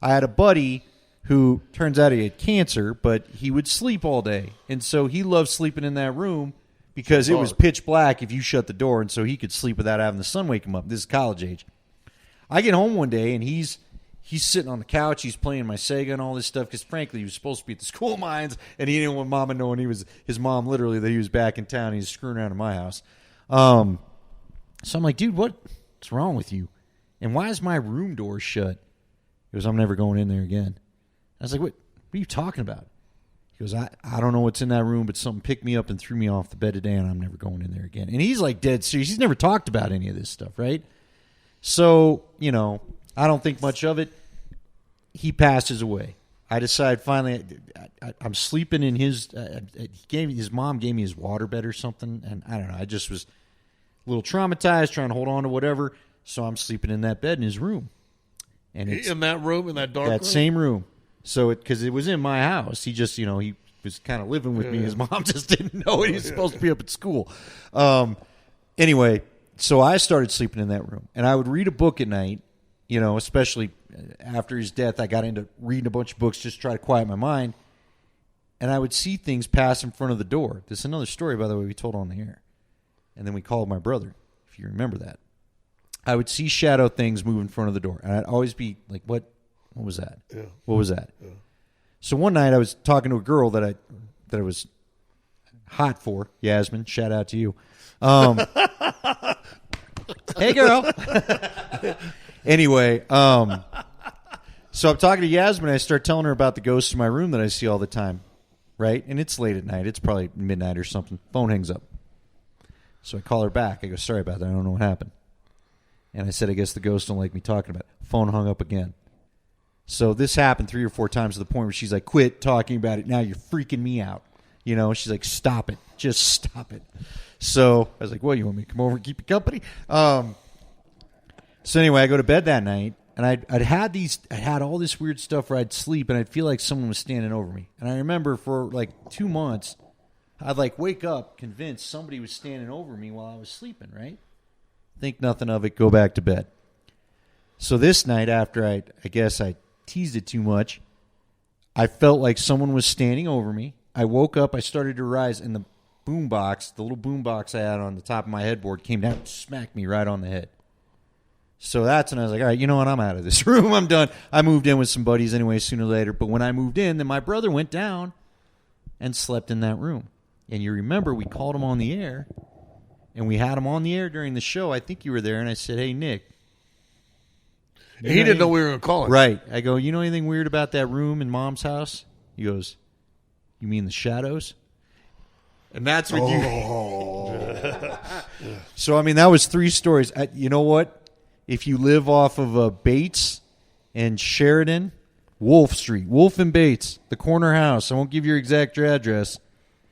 I had a buddy who turns out he had cancer, but he would sleep all day. And so he loved sleeping in that room because it was pitch black if you shut the door, and so he could sleep without having the sun wake him up. This is college age. I get home one day, and he's sitting on the couch. He's playing my Sega and all this stuff because, frankly, he was supposed to be at the school of mines, and he didn't want Mama knowing his mom literally that he was back in town. He was screwing around in my house. So I'm like, dude, what's wrong with you? And why is my room door shut? He goes, I'm never going in there again. I was like, what are you talking about? He goes, I don't know what's in that room, but something picked me up and threw me off the bed today, and I'm never going in there again. And he's like dead serious. He's never talked about any of this stuff, right? So, I don't think much of it. He passes away. I decide finally I'm sleeping in his mom gave me his waterbed or something, and I don't know. I just was a little traumatized, trying to hold on to whatever, so I'm sleeping in that bed in his room. And it's in that room, in that dark room? That same room. So because it was in my house. He just, he was kind of living with me. His mom just didn't know it. He was supposed to be up at school. Anyway, so I started sleeping in that room. And I would read a book at night, especially after his death. I got into reading a bunch of books just to try to quiet my mind. And I would see things pass in front of the door. This is another story, by the way, we told on the air. And then we called my brother, if you remember that. I would see shadow things move in front of the door. And I'd always be like, what was that? Yeah. What was that? Yeah. So one night I was talking to a girl that I was hot for, Yasmin. Shout out to you. Hey, girl. Anyway, so I'm talking to Yasmin. I start telling her about the ghosts in my room that I see all the time, right? And it's late at night. It's probably midnight or something. Phone hangs up. So I call her back. I go, sorry about that. I don't know what happened. And I said, I guess the ghosts don't like me talking about it. Phone hung up again. So this happened 3 or 4 times to the point where she's like, quit talking about it. Now you're freaking me out. She's like, stop it. Just stop it. So I was like, well, you want me to come over and keep you company? So anyway, I go to bed that night, and I'd had all this weird stuff where I'd sleep, and I'd feel like someone was standing over me. And I remember for like 2 months, I'd like wake up convinced somebody was standing over me while I was sleeping, right? Think nothing of it, go back to bed. So this night, after I guess I teased it too much, I felt like someone was standing over me. I woke up, I started to rise, and the little boom box I had on the top of my headboard came down and smacked me right on the head. So that's when I was like, all right, you know what, I'm out of this room, I'm done. I moved in with some buddies anyway sooner or later, but when I moved in, then my brother went down and slept in that room. And you remember we called him on the air, and we had him on the air during the show. I think you were there, and I said, hey, Nick. He didn't know we were going to call him. Right. I go, you know anything weird about that room in Mom's house? He goes, you mean the shadows? And that's what you... So, I mean, that was 3 stories. You know what? If you live off of Bates and Sheridan, Wolf Street, Wolf and Bates, the corner house, I won't give your exact address.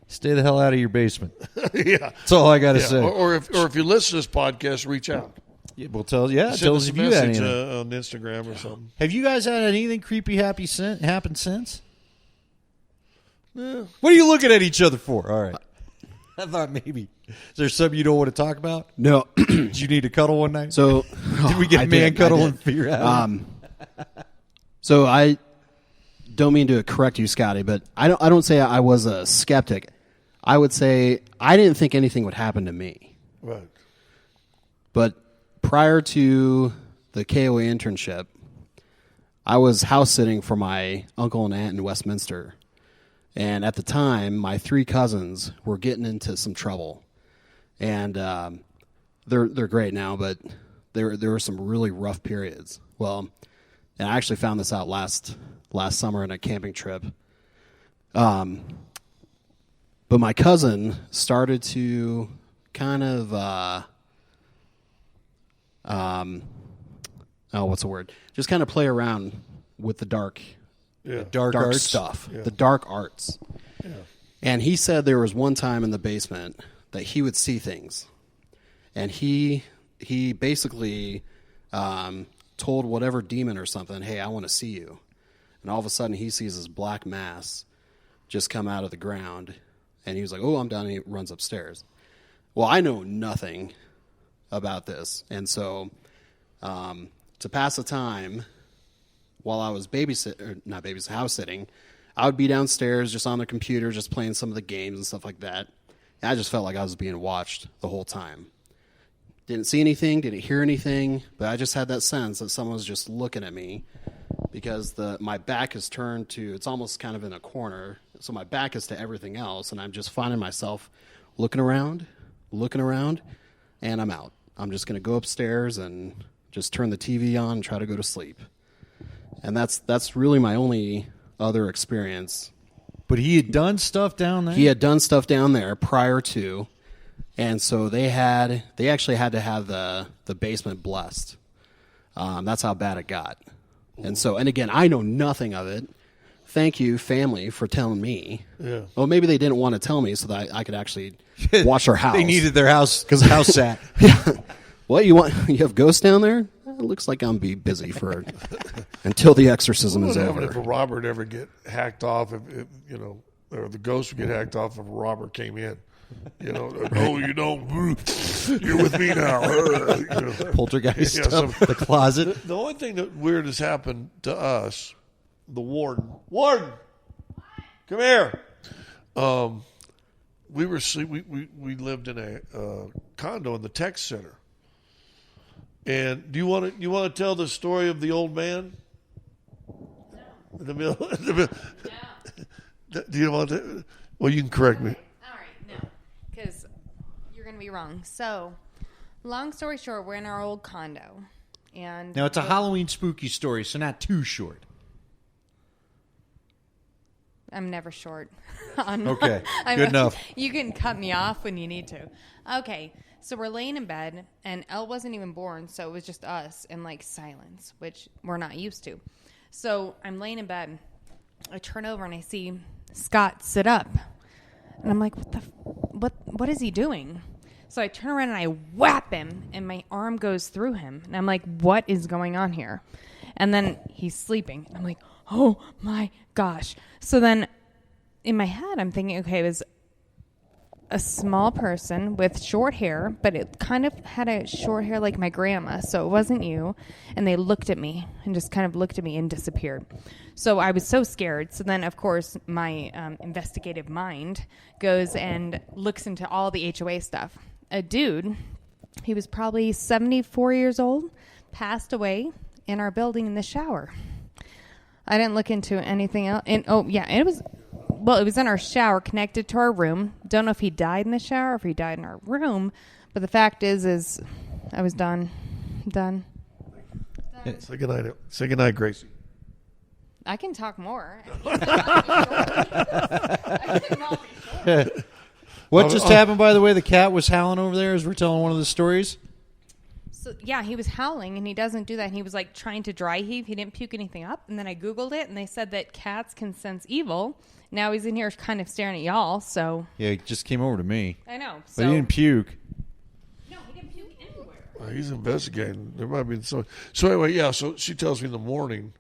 Stay the hell out of your basement. Yeah. That's all I got to say. Or if you listen to this podcast, reach out. Yeah, we'll tell us if if you had anything. On Instagram or something. Have you guys had anything creepy happen since? No. What are you looking at each other for? All right. I thought maybe. Is there something you don't want to talk about? No. Did you need to cuddle one night? So did we get man cuddle and figure out? So I don't mean to correct you, Scotty, but I don't say I was a skeptic. I would say I didn't think anything would happen to me. Right. But prior to the KOA internship, I was house sitting for my uncle and aunt in Westminster. And at the time, my 3 cousins were getting into some trouble. And they're great now, but there were some really rough periods. Well, and I actually found this out last summer on a camping trip. But my cousin started to kind of, what's the word? Just kind of play around with the dark dark stuff, the dark arts. Yeah. And he said there was one time in the basement that he would see things. And he basically told whatever demon or something, hey, I want to see you. And all of a sudden he sees this black mass just come out of the ground. And he was like, oh, I'm done. And he runs upstairs. Well, I know nothing about this. And so to pass the time while I was house sitting, I would be downstairs just on the computer, just playing some of the games and stuff like that. I just felt like I was being watched the whole time. Didn't see anything, didn't hear anything, but I just had that sense that someone was just looking at me because my back is turned to, it's almost kind of in a corner, so my back is to everything else, and I'm just finding myself looking around, and I'm out. I'm just going to go upstairs and just turn the TV on and try to go to sleep. And that's really my only other experience. But he had done stuff down there? He had done stuff down there prior to, and so they actually had to have the basement blessed. That's how bad it got. And again, I know nothing of it. Thank you, family, for telling me. Yeah. Well, maybe they didn't want to tell me so that I could actually watch their house. They needed their house because house sat. Yeah. What, you have ghosts down there? It looks like I'm be busy for until the exorcism is over. If a robber would ever get hacked off, if or the ghost would get hacked off if a robber came in. You're with me now. Poltergeist stuff, the closet. The only thing that weird has happened to us, the warden, come here. We lived in a condo in the tech center. And do you want to tell the story of the old man? No. Do you want to? Well, you can correct me. All right, no, because you're going to be wrong. So, long story short, we're in our old condo, and now it's a Halloween spooky story, so not too short. I'm never short. Okay, good enough. You can cut me off when you need to. Okay, so we're laying in bed, and Elle wasn't even born, so it was just us and like silence, which we're not used to. So I'm laying in bed. I turn over and I see Scott sit up, and I'm like, what is he doing? So I turn around and I whap him, and my arm goes through him, and I'm like, what is going on here? And then he's sleeping. I'm like, oh my gosh. So then in my head, I'm thinking, okay, it was a small person with short hair, but it kind of had a short hair like my grandma, so it wasn't you. And they looked at me and just kind of looked at me and disappeared. So I was so scared. So then, of course, my investigative mind goes and looks into all the HOA stuff. A dude, he was probably 74 years old, passed away in our building in the shower. I didn't look into anything else. And it was in our shower connected to our room. Don't know if he died in the shower or if he died in our room, but the fact is I was done. Say goodnight. Say goodnight, Gracie. I can talk more. What just happened, by the way? The cat was howling over there as we're telling one of the stories? So, yeah, he was howling, and he doesn't do that. And he was, like, trying to dry heave. He didn't puke anything up. And then I Googled it, and they said that cats can sense evil. Now he's in here kind of staring at y'all, so. Yeah, he just came over to me. I know. But he didn't puke. No, he didn't puke anywhere. He's investigating. There might be so anyway, yeah, so she tells me in the morning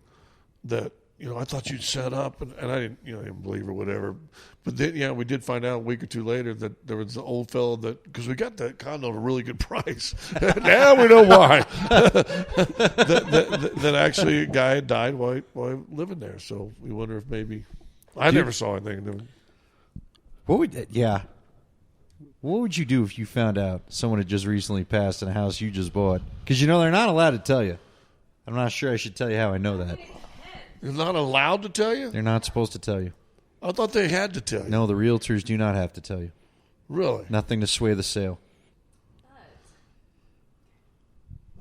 that, I thought you'd set up, and I didn't, didn't believe her, whatever. But then, we did find out a week or two later that there was the old fellow because we got that condo at a really good price. Now we know why. that actually a guy had died while living there. So we wonder if maybe I never saw anything. What would you do if you found out someone had just recently passed in a house you just bought? Because they're not allowed to tell you. I'm not sure I should tell you how I know that. You're not allowed to tell you? They're not supposed to tell you. I thought they had to tell you. No, the realtors do not have to tell you. Really? Nothing to sway the sale.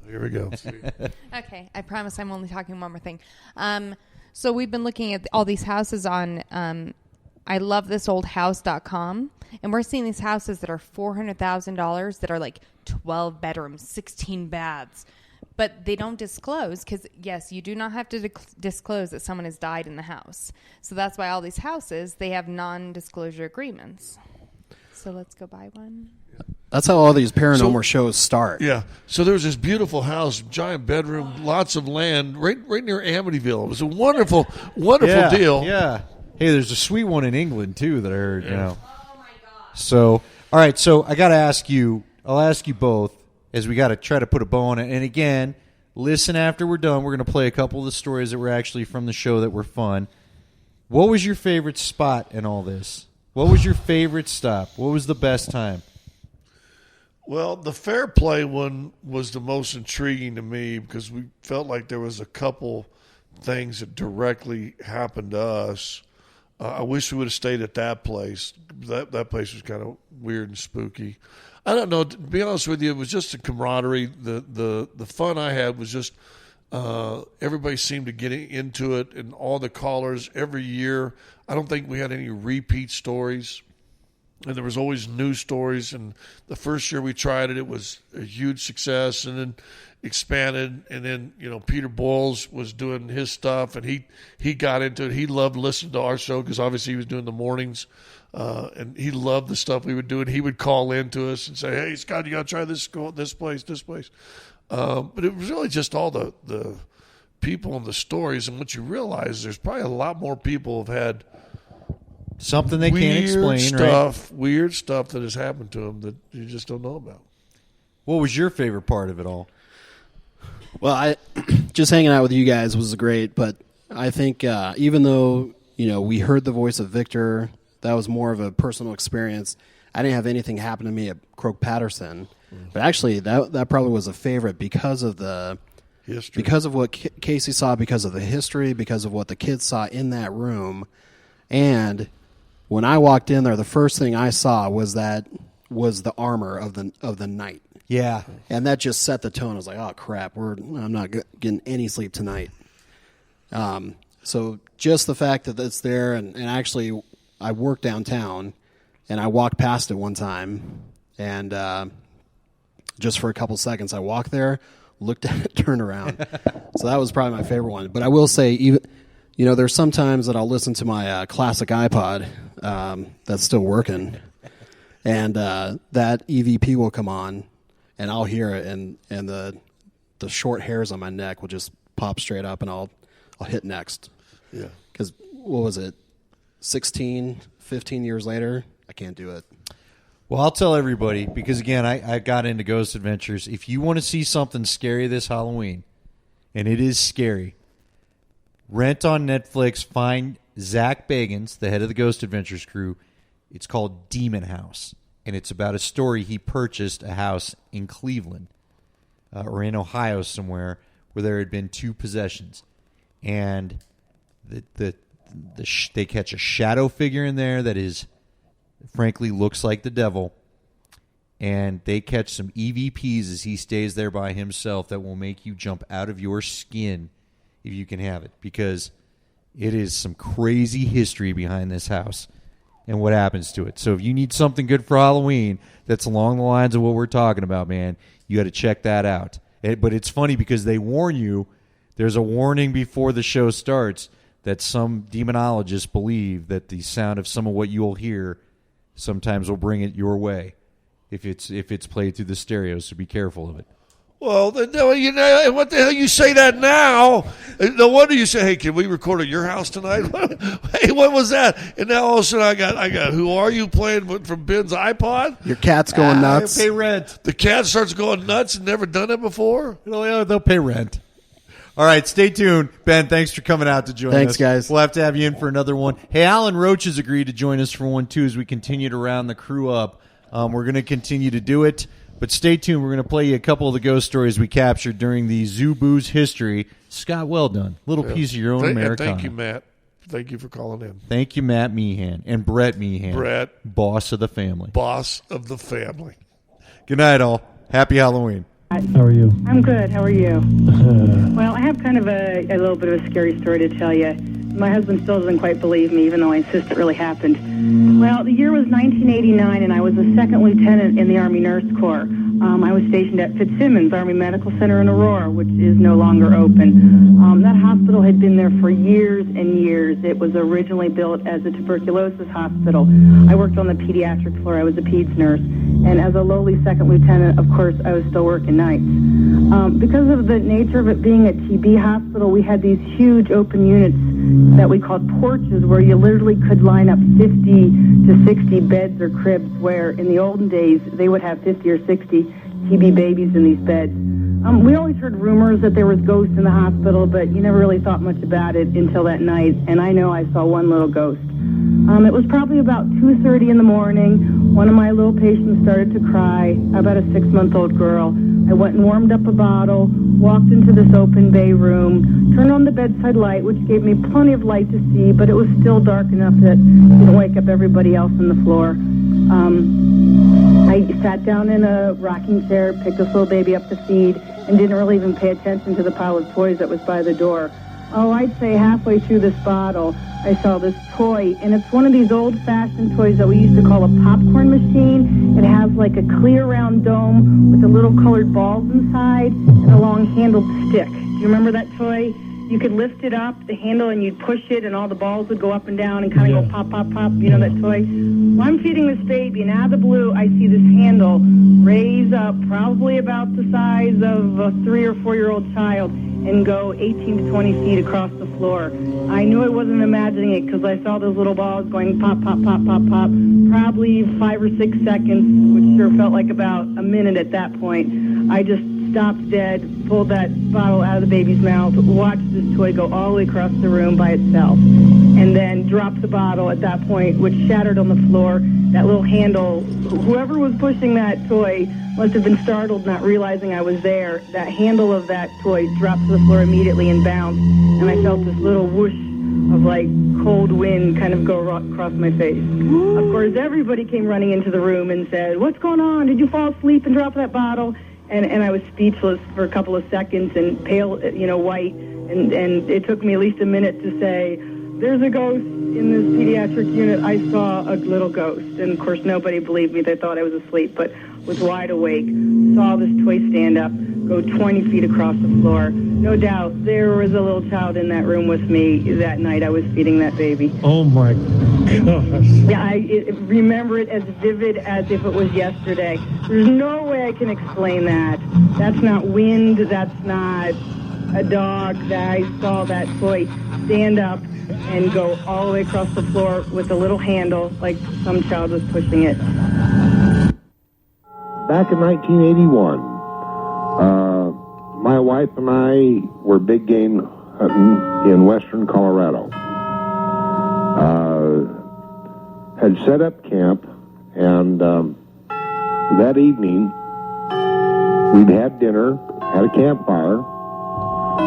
Here we go. Okay, I promise I'm only talking one more thing. So we've been looking at all these houses on ilovethisoldhouse.com, and we're seeing these houses that are $400,000 that are like 12 bedrooms, 16 baths. But they don't disclose because, yes, you do not have to disclose that someone has died in the house. So that's why all these houses, they have non-disclosure agreements. So let's go buy one. That's how all these paranormal shows start. Yeah. So there was this beautiful house, giant bedroom, lots of land, right near Amityville. It was a wonderful deal. Yeah. Hey, there's a sweet one in England, too, that I heard, Oh, my God. So, all right, so I got to ask you, I'll ask you both, as we got to try to put a bow on it. And again, listen after we're done. We're going to play a couple of the stories that were actually from the show that were fun. What was your favorite spot in all this? What was your favorite stop? What was the best time? Well, the fair play one was the most intriguing to me because we felt like there was a couple things that directly happened to us. I wish we would have stayed at that place. That place was kind of weird and spooky. I don't know. To be honest with you, it was just the camaraderie. The fun I had was just everybody seemed to get into it, and all the callers every year. I don't think we had any repeat stories. And there was always new stories. And the first year we tried it, it was a huge success, and then expanded. And then, Peter Boyles was doing his stuff, and he got into it. He loved listening to our show because obviously he was doing the mornings, and he loved the stuff we would do. And he would call in to us and say, "Hey, Scott, you got to try this place. But it was really just all the people and the stories. And what you realize, there's probably a lot more people have had something they can't explain, right? Weird stuff that has happened to them that you just don't know about. What was your favorite part of it all? Well, I just hanging out with you guys was great, but I think even though we heard the voice of Victor, that was more of a personal experience. I didn't have anything happen to me at Croak Patterson, but actually that probably was a favorite because of the history, because of what Casey saw, because of the history, because of what the kids saw in that room. And when I walked in there, the first thing I saw was the armor of the knight. Yeah, and that just set the tone. I was like, "Oh crap, I'm not getting any sleep tonight." So just the fact that it's there, and actually, I work downtown, and I walked past it one time, and just for a couple seconds, I walked there, looked at it, turned around. So that was probably my favorite one. But I will say, even there's some times that I'll listen to my classic iPod that's still working, and that EVP will come on, and I'll hear it, and the short hairs on my neck will just pop straight up, and I'll hit next. Yeah. Because what was it, 16, 15 years later, I can't do it. Well, I'll tell everybody, because, again, I got into Ghost Adventures. If you want to see something scary this Halloween, and it is scary, rent on Netflix, find Zach Bagans, the head of the Ghost Adventures crew. It's called Demon House, and it's about a story. He purchased a house in Cleveland or in Ohio somewhere where there had been 2 possessions, and they catch a shadow figure in there that is, frankly, looks like the devil, and they catch some EVPs as he stays there by himself that will make you jump out of your skin if you can have it, because it is some crazy history behind this house and what happens to it. So if you need something good for Halloween that's along the lines of what we're talking about, man, you got to check that out. But it's funny because they warn you, there's a warning before the show starts that some demonologists believe that the sound of some of what you'll hear sometimes will bring it your way if it's played through the stereo, so be careful of it. Well, what the hell you say that now? No wonder you say, "Hey, can we record at your house tonight?" Hey, what was that? And now all of a sudden I got "Who Are You" playing from Ben's iPod. Your cat's going nuts. Pay rent. The cat starts going nuts and never done it before. They'll pay rent. All right, stay tuned. Ben, thanks for coming out to join us. Thanks, guys. We'll have to have you in for another one. Hey, Alan Roach has agreed to join us for one, too, as we continue to round the crew up. We're going to continue to do it, but stay tuned. We're going to play you a couple of the ghost stories we captured during the Zoo Boo's history. Scott, well done. Little piece of your own Americana. Thank you, Matt. Thank you for calling in. Thank you, Matt Meehan. And Brett Meehan. Brett. Boss of the family. Boss of the family. Good night, all. Happy Halloween. How are you? I'm good. How are you? Well, I have kind of a little bit of a scary story to tell you. My husband still doesn't quite believe me, even though I insist it really happened. Well, the year was 1989, and I was a second lieutenant in the Army Nurse Corps. I was stationed at Fitzsimmons Army Medical Center in Aurora, which is no longer open. That hospital had been there for years and years. It was originally built as a tuberculosis hospital. I worked on the pediatric floor. I was a peds nurse. And as a lowly second lieutenant, of course, I was still working nights. Because of the nature of it being a TB hospital, we had these huge open units that we called porches, where you literally could line up 50 to 60 beds or cribs, where in the olden days they would have 50 or 60 TB babies in these beds. We always heard rumors that there was ghosts in the hospital, but you never really thought much about it until that night, and I know I saw one little ghost. It was probably about 2:30 in the morning. One of my little patients started to cry, about a 6-month-old girl. I went and warmed up a bottle, walked into this open bay room, turned on the bedside light, which gave me plenty of light to see, but it was still dark enough that it didn't wake up everybody else on the floor. I sat down in a rocking chair, picked this little baby up to feed, and didn't really even pay attention to the pile of toys that was by the door. Oh, I'd say halfway through this bottle, I saw this toy, and it's one of these old-fashioned toys that we used to call a popcorn machine. It has like a clear round dome with the little colored balls inside and a long-handled stick. Do you remember that toy? You could lift it up, the handle, and you'd push it, and all the balls would go up and down and kind of go pop, pop, pop. You know that toy? Well, I'm feeding this baby, and out of the blue, I see this handle raise up probably about the size of a 3 or 4-year-old child and go 18 to 20 feet across the floor. I knew I wasn't imagining it because I saw those little balls going pop, pop, pop, pop, pop, probably 5 or 6 seconds, which sure felt like about a minute at that point. I just stopped dead, pulled that bottle out of the baby's mouth, watched this toy go all the way across the room by itself, and then dropped the bottle at that point, which shattered on the floor. That little handle, whoever was pushing that toy must have been startled, not realizing I was there. That handle of that toy dropped to the floor immediately and bounced, and I felt this little whoosh of like cold wind kind of go across my face. Of course, everybody came running into the room and said, "What's going on? Did you fall asleep and drop that bottle?" And I was speechless for a couple of seconds and pale, white, and it took me at least a minute to say, "There's a ghost in this pediatric unit. I saw a little ghost." And of course, nobody believed me. They thought I was asleep, but was wide awake, saw this toy stand up, go 20 feet across the floor. No doubt, there was a little child in that room with me that night I was feeding that baby. Oh, my gosh. Yeah, I remember it as vivid as if it was yesterday. There's no way I can explain that. That's not wind. That's not a dog. I saw that toy stand up and go all the way across the floor with a little handle, like some child was pushing it. Back in 1981, my wife and I were big game hunting in western Colorado. Had set up camp, and that evening we'd had dinner, had a campfire.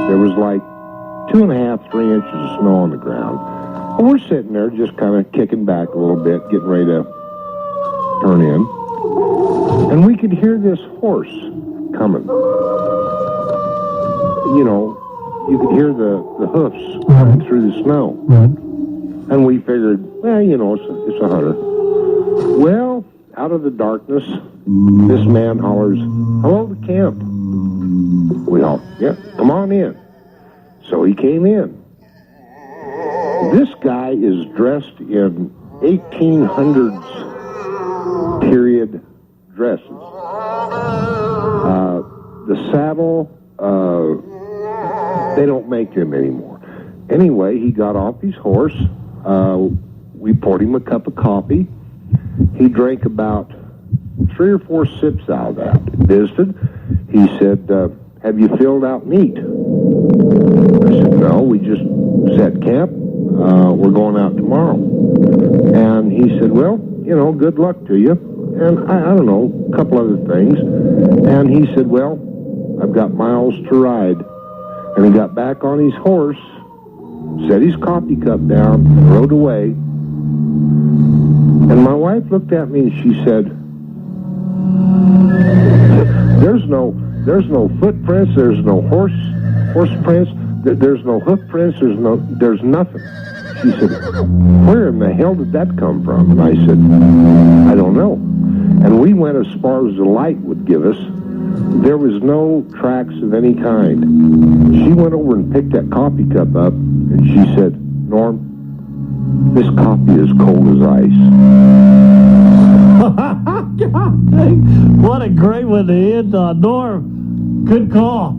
There was like 2.5, 3 inches of snow on the ground. And we're sitting there just kind of kicking back a little bit, getting ready to turn in. And we could hear this horse coming. You know, you could hear the hoofs coming through the snow. And we figured, well, it's a hunter. Well, out of the darkness, this man hollers, "Hello to camp." We all, "Yeah, come on in." So he came in. This guy is dressed in 1800s period dresses. The saddle, they don't make them anymore. Anyway, he got off his horse. We poured him a cup of coffee. He drank about 3 or 4 sips out of that. Visited. He said, "Have you filled out meat?" I said, "No, we just set camp. We're going out tomorrow." And he said, "Well, good luck to you." And I don't know, a couple other things. And he said, "Well, I've got miles to ride." And he got back on his horse, set his coffee cup down, and rode away. And my wife looked at me and she said, There's no footprints, there's no horse prints, there's no hoof prints, there's nothing." She said, "Where in the hell did that come from?" And I said, "I don't know." And we went as far as the light would give us. There was no tracks of any kind. She went over and picked that coffee cup up, and she said, "Norm, this coffee is cold as ice." God, what a great one to end on. Norm, good call.